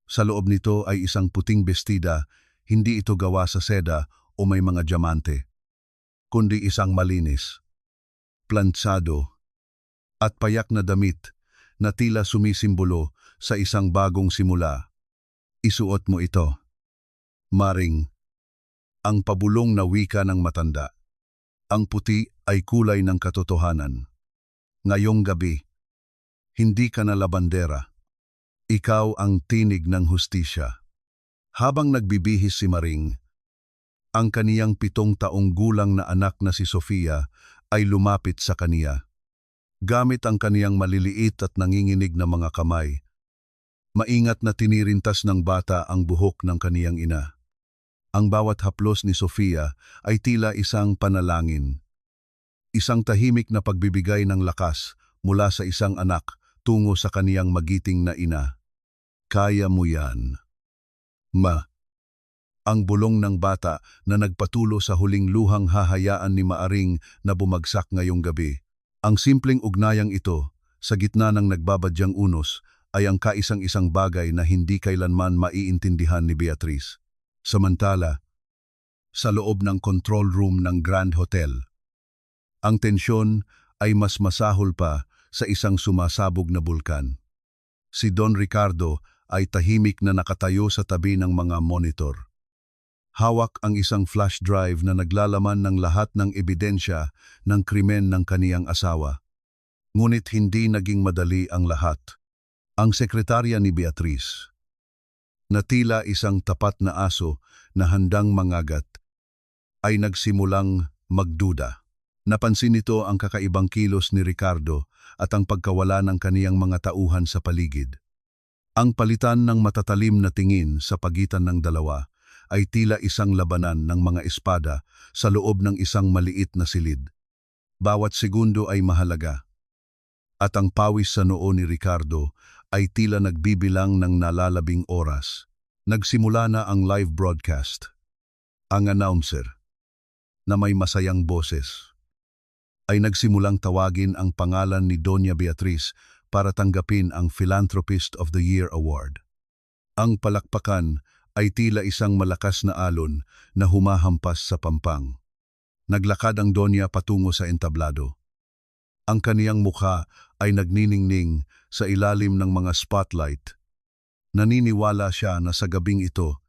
Sa loob nito ay isang puting bestida, hindi ito gawa sa seda o may mga diamante, kundi isang malinis, plantsado, at payak na damit na tila sumisimbolo sa isang bagong simula. Isuot mo ito, Maring. Ang pabulong na wika ng matanda. Ang puti ay kulay ng katotohanan. Ngayong gabi, hindi ka na labandera. Ikaw ang tinig ng hustisya. Habang nagbibihis si Maring, ang kaniyang 7 taong gulang na anak na si Sofia ay lumapit sa kaniya. Gamit ang kaniyang maliliit at nanginginig na mga kamay, maingat na tinirintas ng bata ang buhok ng kaniyang ina. Ang bawat haplos ni Sofia ay tila isang panalangin. Isang tahimik na pagbibigay ng lakas mula sa isang anak tungo sa kaniyang magiting na ina. Kaya mo yan, Ma. Ang bulong ng bata na nagpatulo sa huling luhang hahayaan ni Maaring na bumagsak ngayong gabi. Ang simpleng ugnayang ito, sa gitna ng nagbabadyang unos, ay ang kaisang-isang bagay na hindi kailanman maiintindihan ni Beatriz. Samantala, sa loob ng control room ng Grand Hotel, ang tensyon ay mas masahol pa sa isang sumasabog na bulkan. Si Don Ricardo ay tahimik na nakatayo sa tabi ng mga monitor. Hawak ang isang flash drive na naglalaman ng lahat ng ebidensya ng krimen ng kaniyang asawa. Ngunit hindi naging madali ang lahat. Ang sekretarya ni Beatriz, na tila isang tapat na aso na handang mangagat, ay nagsimulang magduda. Napansin nito ang kakaibang kilos ni Ricardo at ang pagkawala ng kaniyang mga tauhan sa paligid. Ang palitan ng matatalim na tingin sa pagitan ng dalawa ay tila isang labanan ng mga espada sa loob ng isang maliit na silid. Bawat segundo ay mahalaga. At ang pawis sa noo ni Ricardo ay tila nagbibilang ng nalalabing oras. Nagsimula na ang live broadcast. Ang announcer, na may masayang boses, ay nagsimulang tawagin ang pangalan ni Doña Beatriz para tanggapin ang Philanthropist of the Year Award. Ang palakpakan ay tila isang malakas na alon na humahampas sa pampang. Naglakad ang Donya patungo sa entablado. Ang kaniyang mukha ay nagniningning sa ilalim ng mga spotlight. Naniniwala siya na sa gabing ito,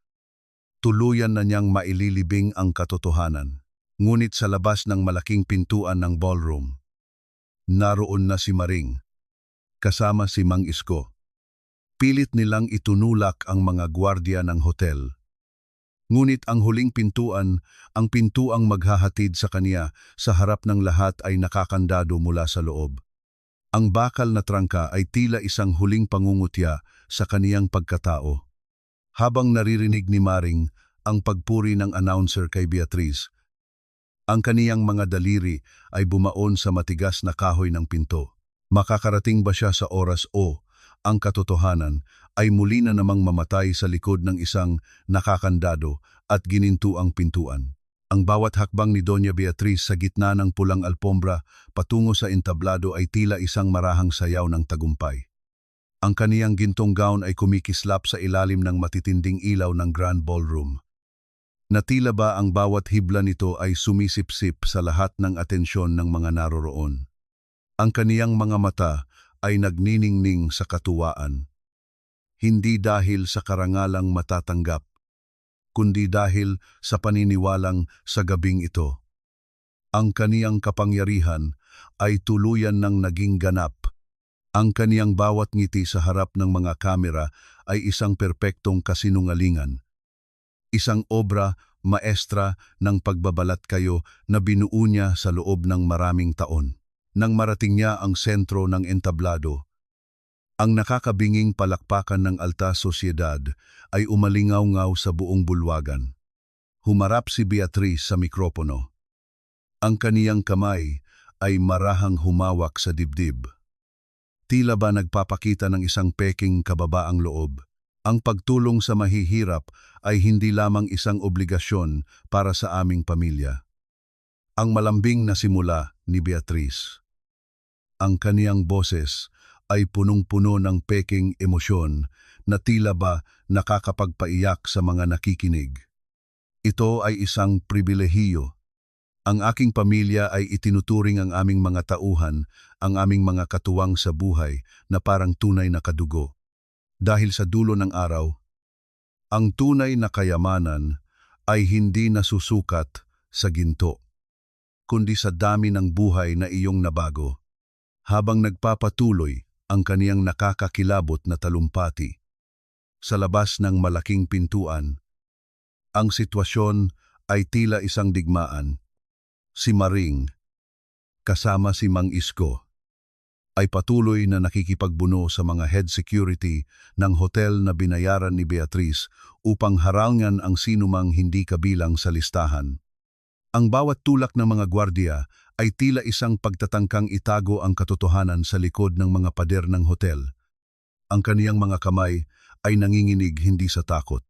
tuluyan na niyang maililibing ang katotohanan. Ngunit sa labas ng malaking pintuan ng ballroom, naroon na si Maring, kasama si Mang Isko. Pilit nilang itunulak ang mga gwardiya ng hotel. Ngunit ang huling pintuan, ang pintuang maghahatid sa kaniya sa harap ng lahat ay nakakandado mula sa loob. Ang bakal na trangka ay tila isang huling pangungutya sa kaniyang pagkatao. Habang naririnig ni Maring ang pagpuri ng announcer kay Beatriz, ang kaniyang mga daliri ay bumaon sa matigas na kahoy ng pinto. Makakarating ba siya sa oras o ang katotohanan ay muli na namang mamatay sa likod ng isang nakakandado at ginintuang pintuan? Ang bawat hakbang ni Doña Beatriz sa gitna ng pulang alpombra patungo sa entablado ay tila isang marahang sayaw ng tagumpay. Ang kaniyang gintong gown ay kumikislap sa ilalim ng matitinding ilaw ng Grand Ballroom. Natila ba ang bawat hibla nito ay sumisipsip sa lahat ng atensyon ng mga naroroon. Ang kaniyang mga mata ay nagniningning sa katuwaan. Hindi dahil sa karangalang matatanggap, kundi dahil sa paniniwalang sa gabing ito. Ang kaniyang kapangyarihan ay tuluyan ng naging ganap. Ang kaniyang bawat ngiti sa harap ng mga kamera ay isang perpektong kasinungalingan. Isang obra maestra ng pagbabalat kayo na binuo niya sa loob ng maraming taon. Nang marating niya ang sentro ng entablado, ang nakakabinging palakpakan ng alta sosyedad ay umalingaw-ngaw sa buong bulwagan. Humarap si Beatriz sa mikropono. Ang kaniyang kamay ay marahang humawak sa dibdib. Tila ba nagpapakita ng isang peking kababaang loob. Ang pagtulong sa mahihirap ay hindi lamang isang obligasyon para sa aming pamilya. Ang malambing na simula ni Beatriz. Ang kaniyang boses ay punong-puno ng peking emosyon na tila ba nakakapagpaiyak sa mga nakikinig. Ito ay isang pribilehiyo. Ang aking pamilya ay itinuturing ang aming mga tauhan, ang aming mga katuwang sa buhay na parang tunay na kadugo. Dahil sa dulo ng araw, ang tunay na kayamanan ay hindi nasusukat sa ginto, kundi sa dami ng buhay na iyong nabago. Habang nagpapatuloy ang kaniyang nakakakilabot na talumpati, sa labas ng malaking pintuan, ang sitwasyon ay tila isang digmaan. Si Maring, kasama si Mang Isko, ay patuloy na nakikipagbuno sa mga head security ng hotel na binayaran ni Beatriz upang harangan ang sinumang hindi kabilang sa listahan. Ang bawat tulak ng mga gwardiya ay tila isang pagtatangkang itago ang katotohanan sa likod ng mga pader ng hotel. Ang kaniyang mga kamay ay nanginginig hindi sa takot,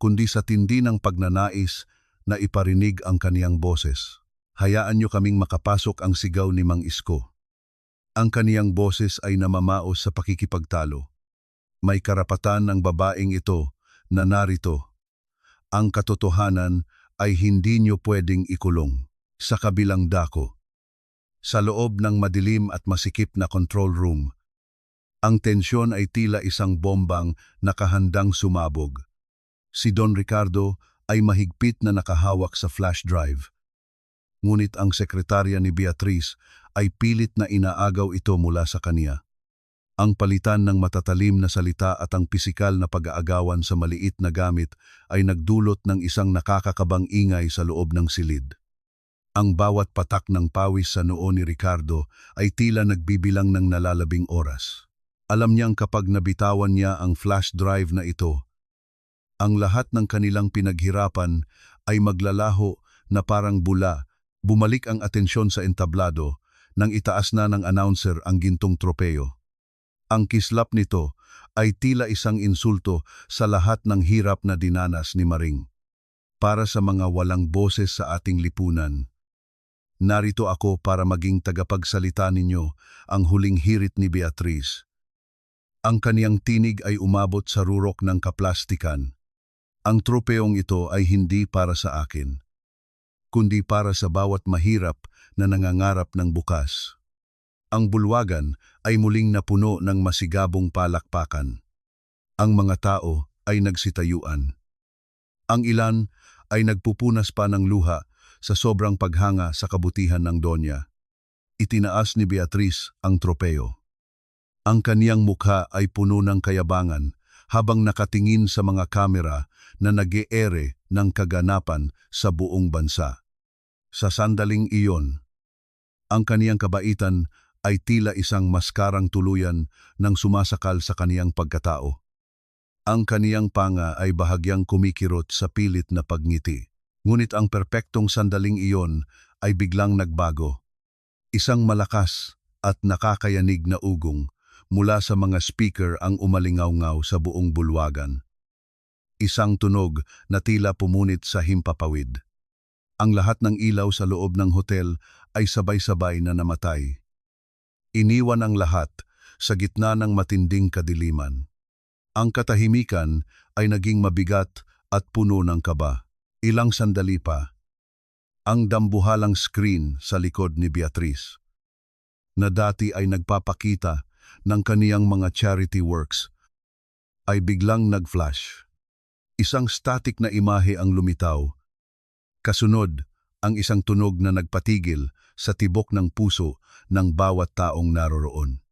kundi sa tindi ng pagnanais na iparinig ang kaniyang boses. Hayaan niyo kaming makapasok, ang sigaw ni Mang Isko. Ang kaniyang boses ay namamaos sa pakikipagtalo. May karapatan ng babaeng ito na narito. Ang katotohanan ay hindi niyo pwedeng ikulong. Sa kabilang dako, sa loob ng madilim at masikip na control room, ang tensyon ay tila isang bombang nakahandang sumabog. Si Don Ricardo ay mahigpit na nakahawak sa flash drive. Ngunit ang sekretarya ni Beatriz ay pilit na inaagaw ito mula sa kaniya. Ang palitan ng matatalim na salita at ang pisikal na pag-aagawan sa maliit na gamit ay nagdulot ng isang nakakakabang ingay sa loob ng silid. Ang bawat patak ng pawis sa noo ni Ricardo ay tila nagbibilang ng nalalabing oras. Alam niyang kapag nabitawan niya ang flash drive na ito, ang lahat ng kanilang pinaghirapan ay maglalaho na parang bula. Bumalik ang atensyon sa entablado nang itaas na ng announcer ang gintong tropeo. Ang kislap nito ay tila isang insulto sa lahat ng hirap na dinanas ni Maring. Para sa mga walang boses sa ating lipunan, narito ako para maging tagapagsalita ninyo, ang huling hirit ni Beatriz. Ang kaniyang tinig ay umabot sa rurok ng kaplastikan. Ang tropeong ito ay hindi para sa akin, kundi para sa bawat mahirap na nangangarap ng bukas. Ang bulwagan ay muling napuno ng masigabong palakpakan. Ang mga tao ay nagsitayuan. Ang ilan ay nagpupunas pa ng luha sa sobrang paghanga sa kabutihan ng Donya. Itinaas ni Beatriz ang tropeo. Ang kaniyang mukha ay puno ng kayabangan habang nakatingin sa mga kamera na nag-eere ng kaganapan sa buong bansa. Sa sandaling iyon, ang kaniyang kabaitan ay tila isang maskarang tuluyan ng sumasakal sa kaniyang pagkatao. Ang kaniyang panga ay bahagyang kumikirot sa pilit na pagngiti. Ngunit ang perpektong sandaling iyon ay biglang nagbago. Isang malakas at nakakayanig na ugong mula sa mga speaker ang umalingaw-ngaw sa buong bulwagan. Isang tunog na tila pumunit sa himpapawid. Ang lahat ng ilaw sa loob ng hotel ay sabay-sabay na namatay. Iniwan ang lahat sa gitna ng matinding kadiliman. Ang katahimikan ay naging mabigat at puno ng kaba. Ilang sandali pa, ang dambuhalang screen sa likod ni Beatriz, na dati ay nagpapakita ng kaniyang mga charity works, ay biglang nag-flash. Isang static na imahe ang lumitaw. Kasunod, ang isang tunog na nagpatigil sa tibok ng puso ng bawat taong naroroon.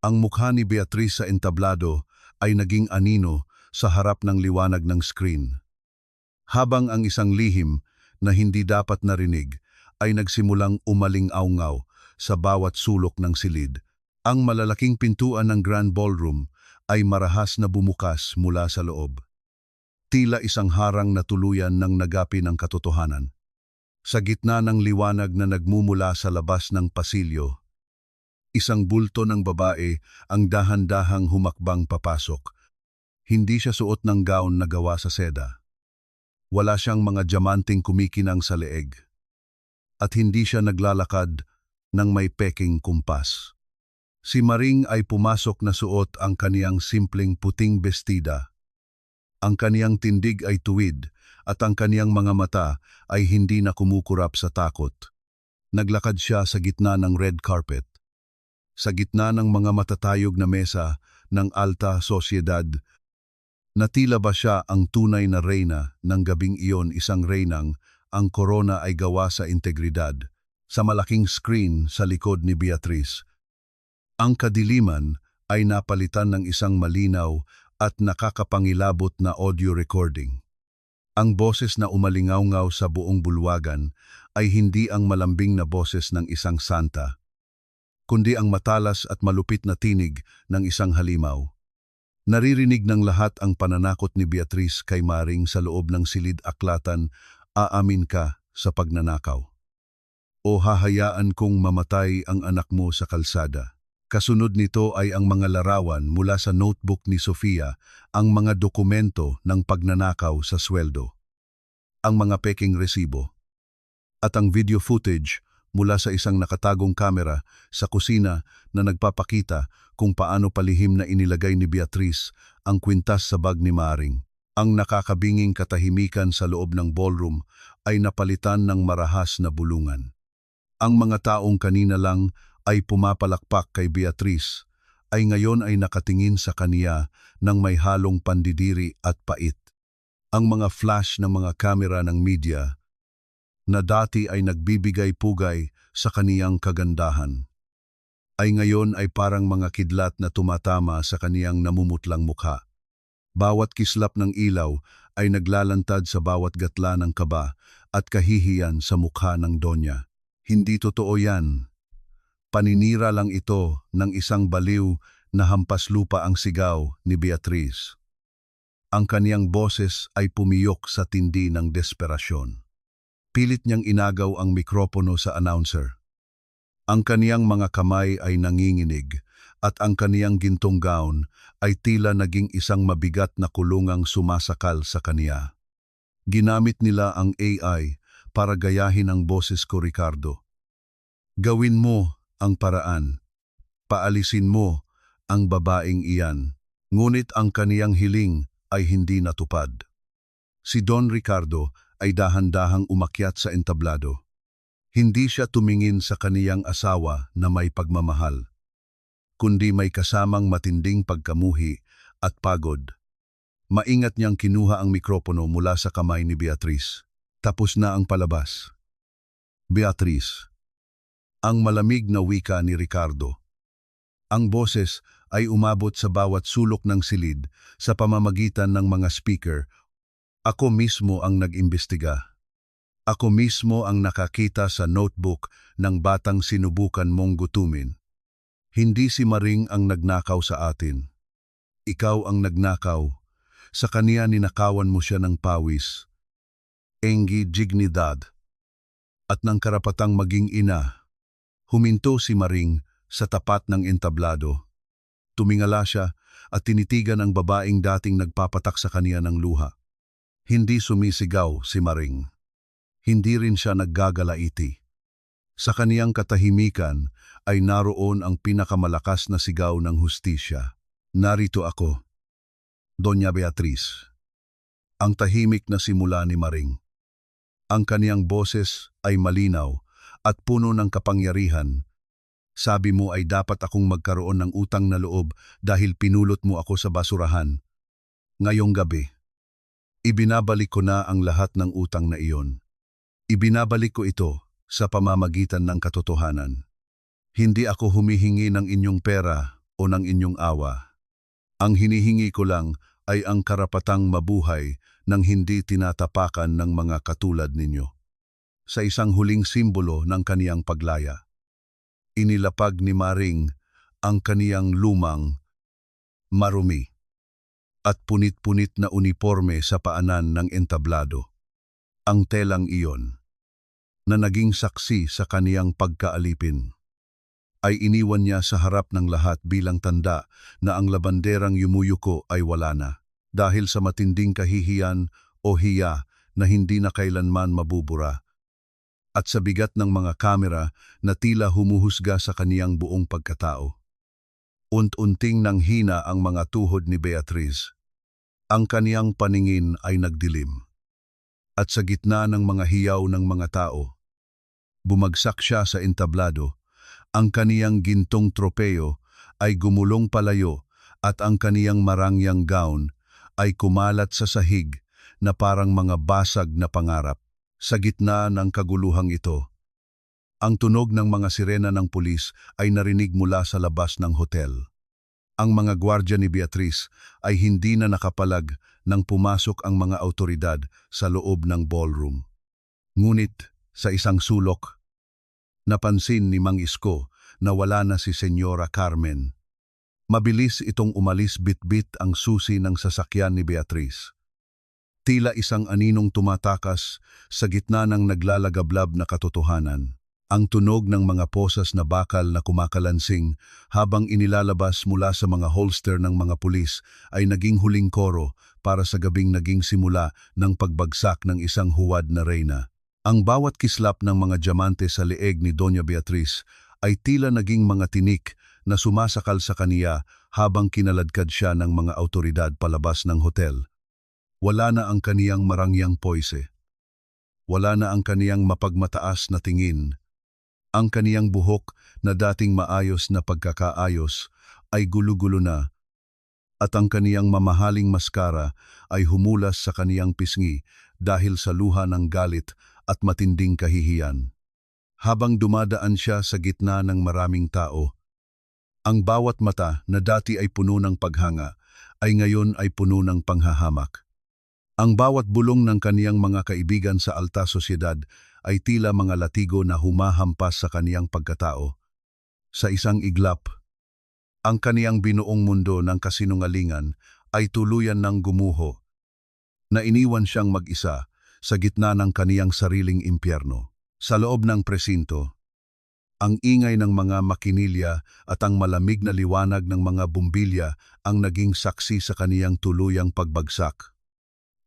Ang mukha ni Beatriz sa entablado ay naging anino sa harap ng liwanag ng screen. Habang ang isang lihim na hindi dapat narinig ay nagsimulang umaling-awngaw sa bawat sulok ng silid, ang malalaking pintuan ng Grand Ballroom ay marahas na bumukas mula sa loob. Tila isang harang na tuluyan ng nagapi ng katotohanan. Sa gitna ng liwanag na nagmumula sa labas ng pasilyo, isang bulto ng babae ang dahan-dahang humakbang papasok. Hindi siya suot ng gown na gawa sa seda. Wala siyang mga diamanting kumikinang sa leeg. At hindi siya naglalakad ng may peking kumpas. Si Maring ay pumasok na suot ang kaniyang simpleng puting bestida. Ang kaniyang tindig ay tuwid at ang kaniyang mga mata ay hindi na kumukurap sa takot. Naglakad siya sa gitna ng red carpet. Sa gitna ng mga matatayog na mesa ng alta sosyedad, na tila ba siya ang tunay na reyna ng gabing iyon, isang reynang ang korona ay gawa sa integridad. Sa malaking screen sa likod ni Beatriz, ang kadiliman ay napalitan ng isang malinaw at nakakapangilabot na audio recording. Ang boses na umalingawngaw sa buong bulwagan ay hindi ang malambing na boses ng isang santa, kundi ang matalas at malupit na tinig ng isang halimaw. Naririnig ng lahat ang pananakot ni Beatriz kay Maring sa loob ng silid-aklatan, aamin ka sa pagnanakaw. O hahayaan kong mamatay ang anak mo sa kalsada. Kasunod nito ay ang mga larawan mula sa notebook ni Sofia, ang mga dokumento ng pagnanakaw sa sweldo, ang mga peking resibo, at ang video footage mula sa isang nakatagong kamera sa kusina na nagpapakita kung paano palihim na inilagay ni Beatriz ang kwintas sa bag ni Maring. Ang nakakabinging katahimikan sa loob ng ballroom ay napalitan ng marahas na bulungan. Ang mga taong kanina lang ay pumapalakpak kay Beatriz ay ngayon ay nakatingin sa kaniya ng may halong pandidiri at pait. Ang mga flash ng mga kamera ng media na dati ay nagbibigay pugay sa kaniyang kagandahan, ay ngayon ay parang mga kidlat na tumatama sa kaniyang namumutlang mukha. Bawat kislap ng ilaw ay naglalantad sa bawat gatla ng kaba at kahihiyan sa mukha ng Donya. Hindi totoo yan. Paninira lang ito ng isang baliw na hampas lupa ang sigaw ni Beatriz. Ang kaniyang boses ay pumiyok sa tindi ng desperasyon. Pilit niyang inagaw ang mikropono sa announcer. Ang kaniyang mga kamay ay nanginginig at ang kaniyang gintong gown ay tila naging isang mabigat na kulungang sumasakal sa kaniya. Ginamit nila ang AI para gayahin ang boses ko, Ricardo. Gawin mo ang paraan. Paalisin mo ang babaeng iyan. Ngunit ang kaniyang hiling ay hindi natupad. Si Don Ricardo ay dahan-dahang umakyat sa entablado. Hindi siya tumingin sa kaniyang asawa na may pagmamahal, kundi may kasamang matinding pagkamuhi at pagod. Maingat niyang kinuha ang mikropono mula sa kamay ni Beatrice. Tapos na ang palabas. Beatrice. Ang malamig na wika ni Ricardo. Ang boses ay umabot sa bawat sulok ng silid sa pamamagitan ng mga speaker. Ako mismo ang nag-imbestiga. Ako mismo ang nakakita sa notebook ng batang sinubukan mong gutumin. Hindi si Maring ang nagnakaw sa atin. Ikaw ang nagnakaw. Sa kaniya ninakawan mo siya ng pawis, enggi, dignidad, at ng karapatang maging ina. Huminto si Maring sa tapat ng entablado. Tumingala siya at tinitigan ang babaeng dating nagpapatak sa kaniya ng luha. Hindi sumisigaw si Maring. Hindi rin siya naggagalaiti. Sa kaniyang katahimikan ay naroon ang pinakamalakas na sigaw ng hustisya. Narito ako, Doña Beatriz. Ang tahimik na simula ni Maring. Ang kaniyang boses ay malinaw at puno ng kapangyarihan. Sabi mo ay dapat akong magkaroon ng utang na loob dahil pinulot mo ako sa basurahan. Ngayong gabi, ibinabalik ko na ang lahat ng utang na iyon. Ibinabalik ko ito sa pamamagitan ng katotohanan. Hindi ako humihingi ng inyong pera o ng inyong awa. Ang hinihingi ko lang ay ang karapatang mabuhay nang hindi tinatapakan ng mga katulad ninyo. Sa isang huling simbolo ng kaniyang paglaya, inilapag ni Maring ang kaniyang lumang, marumi, at punit-punit na uniforme sa paanan ng entablado. Ang telang iyon, na naging saksi sa kaniyang pagkaalipin, ay iniwan niya sa harap ng lahat bilang tanda na ang labanderang yumuyuko ay wala na, dahil sa matinding kahihiyan o hiya na hindi na kailanman mabubura, at sa bigat ng mga kamera na tila humuhusga sa kaniyang buong pagkatao. Unt-unting nanghina ang mga tuhod ni Beatriz. Ang kaniyang paningin ay nagdilim. At sa gitna ng mga hiyaw ng mga tao, bumagsak siya sa entablado. Ang kaniyang gintong tropeyo ay gumulong palayo at ang kaniyang marangyang gown ay kumalat sa sahig na parang mga basag na pangarap. Sa gitna ng kaguluhang ito, ang tunog ng mga sirena ng pulis ay narinig mula sa labas ng hotel. Ang mga gwardya ni Beatriz ay hindi na nakapalag nang pumasok ang mga awtoridad sa loob ng ballroom. Ngunit sa isang sulok, napansin ni Mang Isko na wala na si Senyora Carmen. Mabilis itong umalis bitbit ang susi ng sasakyan ni Beatriz. Tila isang aninong tumatakas sa gitna ng naglalagablab na katotohanan. Ang tunog ng mga posas na bakal na kumakalansing habang inilalabas mula sa mga holster ng mga pulis ay naging huling koro para sa gabing naging simula ng pagbagsak ng isang huwad na reyna. Ang bawat kislap ng mga diamante sa leeg ni Doña Beatriz ay tila naging mga tinik na sumasakal sa kaniya habang kinaladkad siya ng mga awtoridad palabas ng hotel. Wala na ang kaniyang marangyang poise. Wala na ang kaniyang mapagmataas na tingin. Ang kaniyang buhok na dating maayos na pagkakaayos ay gulo-gulo na, at ang kaniyang mamahaling maskara ay humulas sa kaniyang pisngi dahil sa luha ng galit at matinding kahihiyan. Habang dumadaan siya sa gitna ng maraming tao, ang bawat mata na dati ay puno ng paghanga ay ngayon ay puno ng panghahamak. Ang bawat bulong ng kaniyang mga kaibigan sa alta sosyedad ay tila mga latigo na humahampas sa kaniyang pagkatao. Sa isang iglap, ang kaniyang binuong mundo ng kasinungalingan ay tuluyan ng gumuho, na iniwan siyang mag-isa sa gitna ng kaniyang sariling impyerno. Sa loob ng presinto, ang ingay ng mga makinilya at ang malamig na liwanag ng mga bumbilya ang naging saksi sa kaniyang tuluyang pagbagsak.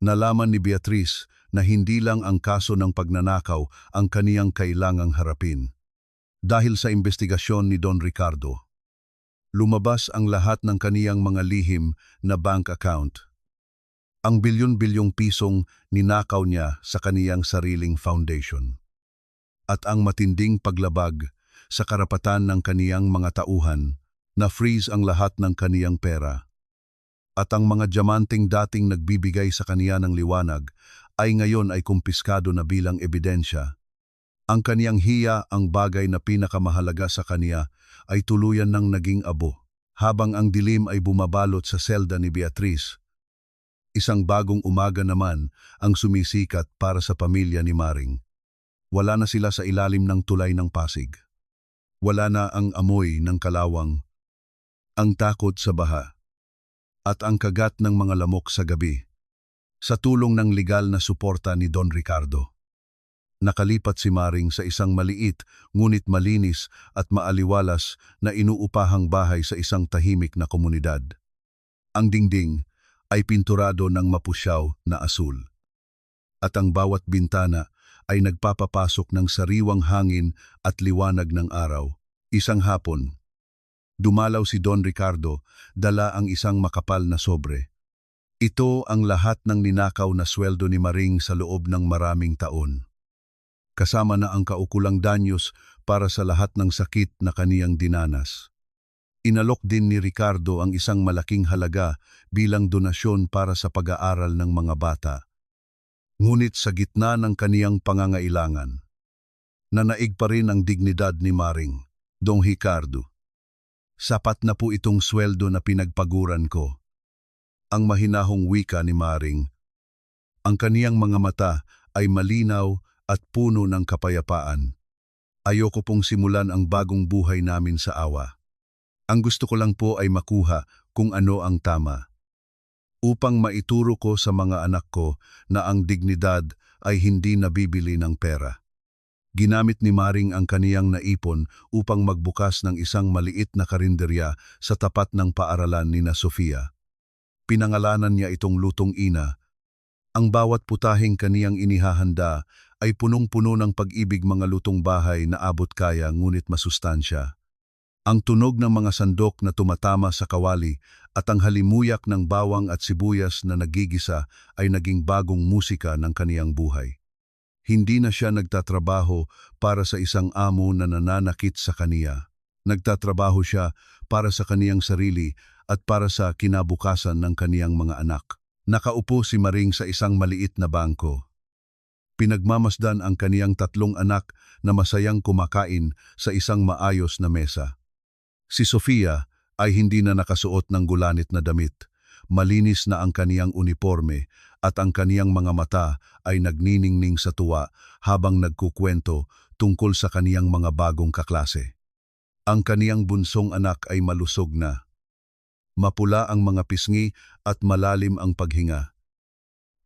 Nalaman ni Beatriz na hindi lang ang kaso ng pagnanakaw ang kaniyang kailangang harapin. Dahil sa investigasyon ni Don Ricardo, lumabas ang lahat ng kaniyang mga lihim na bank account. Ang bilyon-bilyong pisong ninakaw niya sa kaniyang sariling foundation. at ang matinding paglabag sa karapatan ng kaniyang mga tauhan na freeze ang lahat ng kaniyang pera. At ang mga diamanting dating nagbibigay sa kaniya ng liwanag ay ngayon ay kumpiskado na bilang ebidensya. Ang kaniyang hiya, ang bagay na pinakamahalaga sa kaniya, ay tuluyan ng naging abo. Habang ang dilim ay bumabalot sa selda ni Beatriz, isang bagong umaga naman ang sumisikat para sa pamilya ni Maring. Wala na sila sa ilalim ng tulay ng Pasig. Wala na ang amoy ng kalawang, ang takot sa baha, at ang kagat ng mga lamok sa gabi. Sa tulong ng legal na suporta ni Don Ricardo, nakalipat si Maring sa isang maliit ngunit malinis at maaliwalas na inuupahang bahay sa isang tahimik na komunidad. Ang dingding ay pinturado ng mapusyaw na asul. At ang bawat bintana ay nagpapapasok ng sariwang hangin at liwanag ng araw. Isang hapon, dumalaw si Don Ricardo, dala ang isang makapal na sobre. Ito ang lahat ng ninakaw na sweldo ni Maring sa loob ng maraming taon. Kasama na ang kaukulang danyos para sa lahat ng sakit na kaniyang dinanas. Inalok din ni Ricardo ang isang malaking halaga bilang donasyon para sa pag-aaral ng mga bata. Ngunit sa gitna ng kaniyang pangangailangan, nanaig pa rin ang dignidad ni Maring, Don Ricardo. Sapat na po itong sweldo na pinagpaguran ko. Ang mahinahong wika ni Maring. Ang kaniyang mga mata ay malinaw at puno ng kapayapaan. Ayoko pong simulan ang bagong buhay namin sa awa. Ang gusto ko lang po ay makuha kung ano ang tama. Upang maituro ko sa mga anak ko na ang dignidad ay hindi nabibili ng pera. Ginamit ni Maring ang kaniyang naipon upang magbukas ng isang maliit na karinderya sa tapat ng paaralan ni na Sofia. Pinangalanan niya itong Lutong Ina. Ang bawat putahing kaniyang inihahanda ay punong-puno ng pag-ibig, mga lutong bahay na abot kaya ngunit masustansya. Ang tunog ng mga sandok na tumatama sa kawali at ang halimuyak ng bawang at sibuyas na nagigisa ay naging bagong musika ng kaniyang buhay. Hindi na siya nagtatrabaho para sa isang amo na nananakit sa kaniya. Nagtatrabaho siya para sa kaniyang sarili at para sa kinabukasan ng kaniyang mga anak. Nakaupo si Maring sa isang maliit na bangko. Pinagmamasdan ang kaniyang 3 anak na masayang kumakain sa isang maayos na mesa. Si Sofia ay hindi na nakasuot ng gulanit na damit. Malinis na ang kaniyang uniforme at ang kaniyang mga mata ay nagniningning sa tuwa habang nagkukwento tungkol sa kaniyang mga bagong kaklase. Ang kaniyang bunsong anak ay malusog na. Mapula ang mga pisngi at malalim ang paghinga.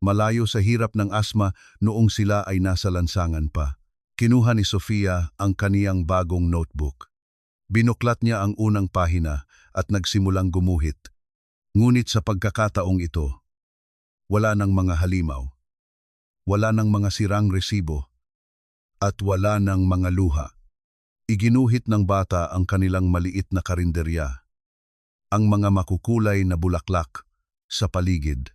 Malayo sa hirap ng asma noong sila ay nasa lansangan pa. Kinuha ni Sofia ang kaniyang bagong notebook. Binuklat niya ang unang pahina at nagsimulang gumuhit. Ngunit sa pagkakataong ito, wala nang mga halimaw, wala nang mga sirang resibo, at wala nang mga luha. Iginuhit ng bata ang kanilang maliit na karinderya, ang mga makukulay na bulaklak sa paligid.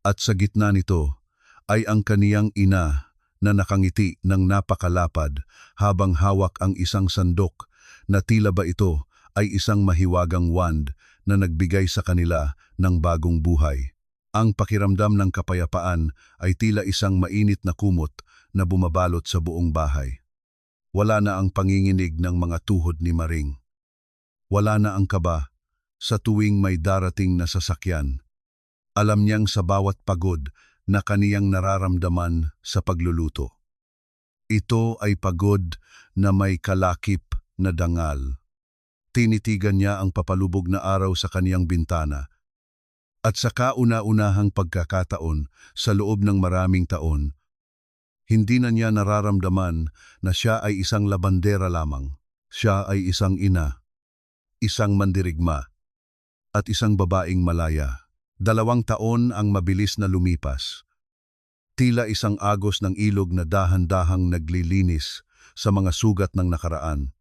At sa gitna nito ay ang kaniyang ina na nakangiti ng napakalapad habang hawak ang isang sandok na tila ba ito ay isang mahiwagang wand na nagbigay sa kanila ng bagong buhay. Ang pakiramdam ng kapayapaan ay tila isang mainit na kumot na bumabalot sa buong bahay. Wala na ang panginginig ng mga tuhod ni Maring. Wala na ang kaba sa tuwing may darating na sasakyan. Alam niyang sa bawat pagod na kaniyang nararamdaman sa pagluluto. Ito ay pagod na may kalakip na dangal. Tinitigan niya ang papalubog na araw sa kaniyang bintana. At sa kauna-unahang pagkakataon sa loob ng maraming taon, hindi na niya nararamdaman na siya ay isang labandera lamang. Siya ay isang ina, isang mandirigma, at isang babaeng malaya. 2 taon ang mabilis na lumipas. Tila isang agos ng ilog na dahan-dahang naglilinis sa mga sugat ng nakaraan.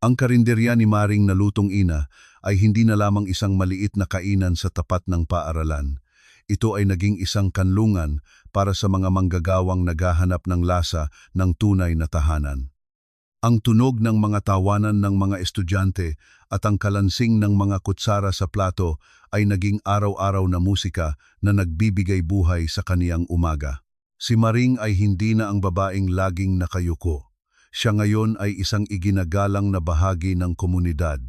Ang karinderya ni Maring na Lutong Ina ay hindi na lamang isang maliit na kainan sa tapat ng paaralan. ito ay naging isang kanlungan para sa mga manggagawang naghahanap ng lasa ng tunay na tahanan. Ang tunog ng mga tawanan ng mga estudyante at ang kalansing ng mga kutsara sa plato ay naging araw-araw na musika na nagbibigay buhay sa kaniyang umaga. Si Maring ay hindi na ang babaeng laging nakayuko. Siya ngayon ay isang iginagalang na bahagi ng komunidad.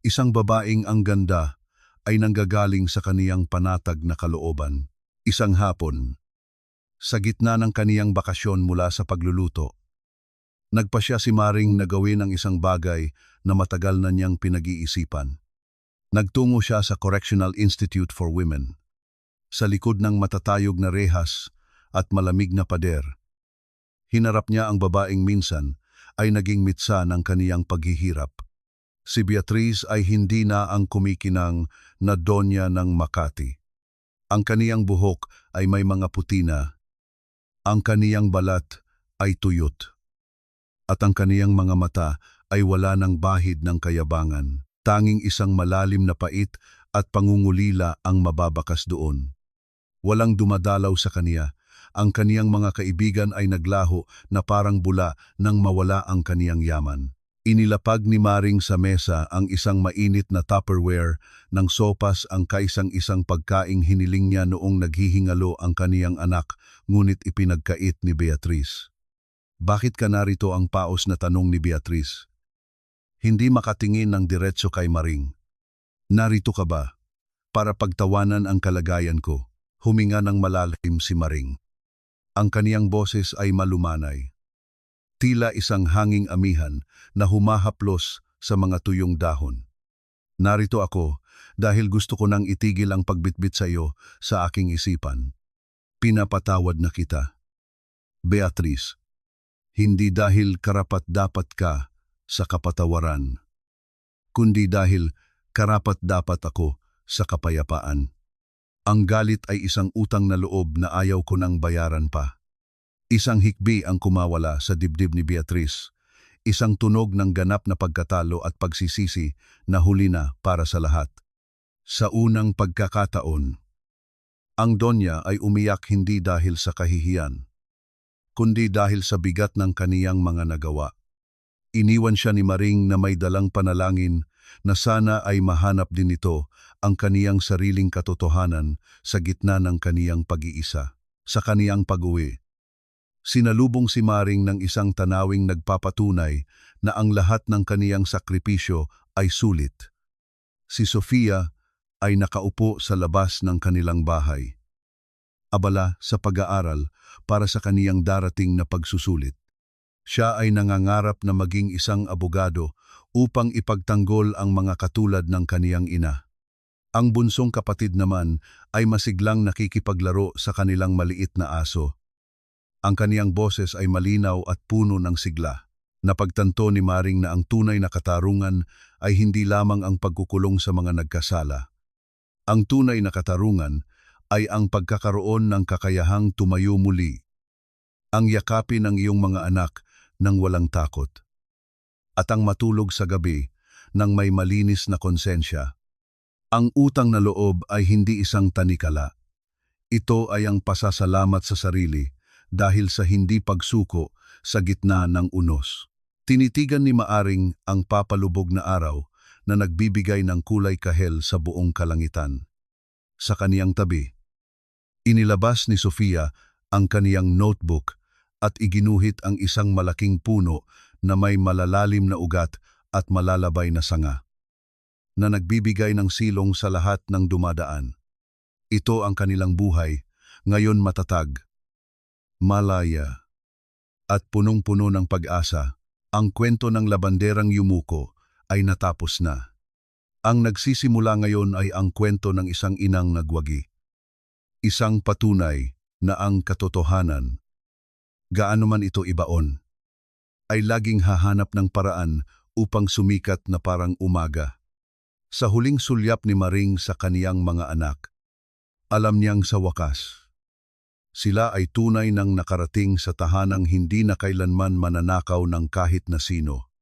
Isang babaeng ang ganda ay nanggagaling sa kaniyang panatag na kalooban. Isang hapon, sa gitna ng kaniyang bakasyon mula sa pagluluto, nagpasya si Maring na gawin ang isang bagay na matagal na niyang pinag-iisipan. Nagtungo siya sa Correctional Institute for Women. Sa likod ng matatayog na rehas at malamig na pader, hinarap niya ang babaeng minsan ay naging mitsa ng kaniyang paghihirap. Si Beatriz ay hindi na ang kumikinang na donya ng Makati. Ang kaniyang buhok ay may mga putina, ang kaniyang balat ay tuyot, at ang kaniyang mga mata ay wala ng bahid ng kayabangan. Tanging isang malalim na pait at pangungulila ang mababakas doon. Walang dumadalaw sa kaniya. Ang kaniyang mga kaibigan ay naglaho na parang bula nang mawala ang kaniyang yaman. Inilapag ni Maring sa mesa ang isang mainit na Tupperware ng sopas ang kaisang-isang pagkaing hiniling niya noong naghihingalo ang kaniyang anak, ngunit ipinagkait ni Beatriz. Bakit ka narito, ang paos na tanong ni Beatriz? Hindi makatingin ng diretso kay Maring. Narito ka ba para pagtawanan ang kalagayan ko? Huminga ng malalim si Maring. Ang kaniyang boses ay malumanay. Tila isang hanging amihan na humahaplos sa mga tuyong dahon. Narito ako dahil gusto ko nang itigil ang pagbitbit sa iyo sa aking isipan. Pinapatawad na kita, Beatriz. Hindi dahil karapat-dapat ka sa kapatawaran, kundi dahil karapat-dapat ako sa kapayapaan. Ang galit ay isang utang na loob na ayaw ko nang bayaran pa. Isang hikbi ang kumawala sa dibdib ni Beatriz. Isang tunog ng ganap na pagkatalo at pagsisisi na huli na para sa lahat. Sa unang pagkakataon, ang donya ay umiyak hindi dahil sa kahihiyan, kundi dahil sa bigat ng kaniyang mga nagawa. Iniwan siya ni Maring na may dalang panalangin na sana ay mahanap din ito ang kaniyang sariling katotohanan sa gitna ng kaniyang pag-iisa. Sa kaniyang pag-uwi, sinalubong si Maring ng isang tanawing nagpapatunay na ang lahat ng kaniyang sakripisyo ay sulit. Si Sofia ay nakaupo sa labas ng kanilang bahay, abala sa pag-aaral para sa kaniyang darating na pagsusulit. Siya ay nangangarap na maging isang abogado upang ipagtanggol ang mga katulad ng kaniyang ina. Ang bunsong kapatid naman ay masiglang nakikipaglaro sa kanilang maliit na aso. Ang kaniyang boses ay malinaw at puno ng sigla. Napagtanto ni Maring na ang tunay na katarungan ay hindi lamang ang pagkukulong sa mga nagkasala. Ang tunay na katarungan ay ang pagkakaroon ng kakayahang tumayo muli. Ang yakapin ng iyong mga anak nang walang takot. At ang matulog sa gabi nang may malinis na konsensya. Ang utang na loob ay hindi isang tanikala. Ito ay ang pasasalamat sa sarili dahil sa hindi pagsuko sa gitna ng unos. Tinitigan ni Maring ang papalubog na araw na nagbibigay ng kulay kahel sa buong kalangitan. Sa kaniyang tabi, inilabas ni Sofia ang kaniyang notebook at iginuhit ang isang malaking puno na may malalalim na ugat at malalabay na sanga, na nagbibigay ng silong sa lahat ng dumadaan. Ito ang kanilang buhay, ngayon matatag, malaya, at punong-puno ng pag-asa. Ang kwento ng labanderang yumuko ay natapos na. Ang nagsisimula ngayon ay ang kwento ng isang inang nagwagi. Isang patunay na ang katotohanan, gaano man ito ibaon, ay laging hahanap ng paraan upang sumikat na parang umaga. Sa huling sulyap ni Maring sa kaniyang mga anak, alam niyang sa wakas, sila ay tunay nang nakarating sa tahanang hindi na kailanman mananakaw ng kahit na sino.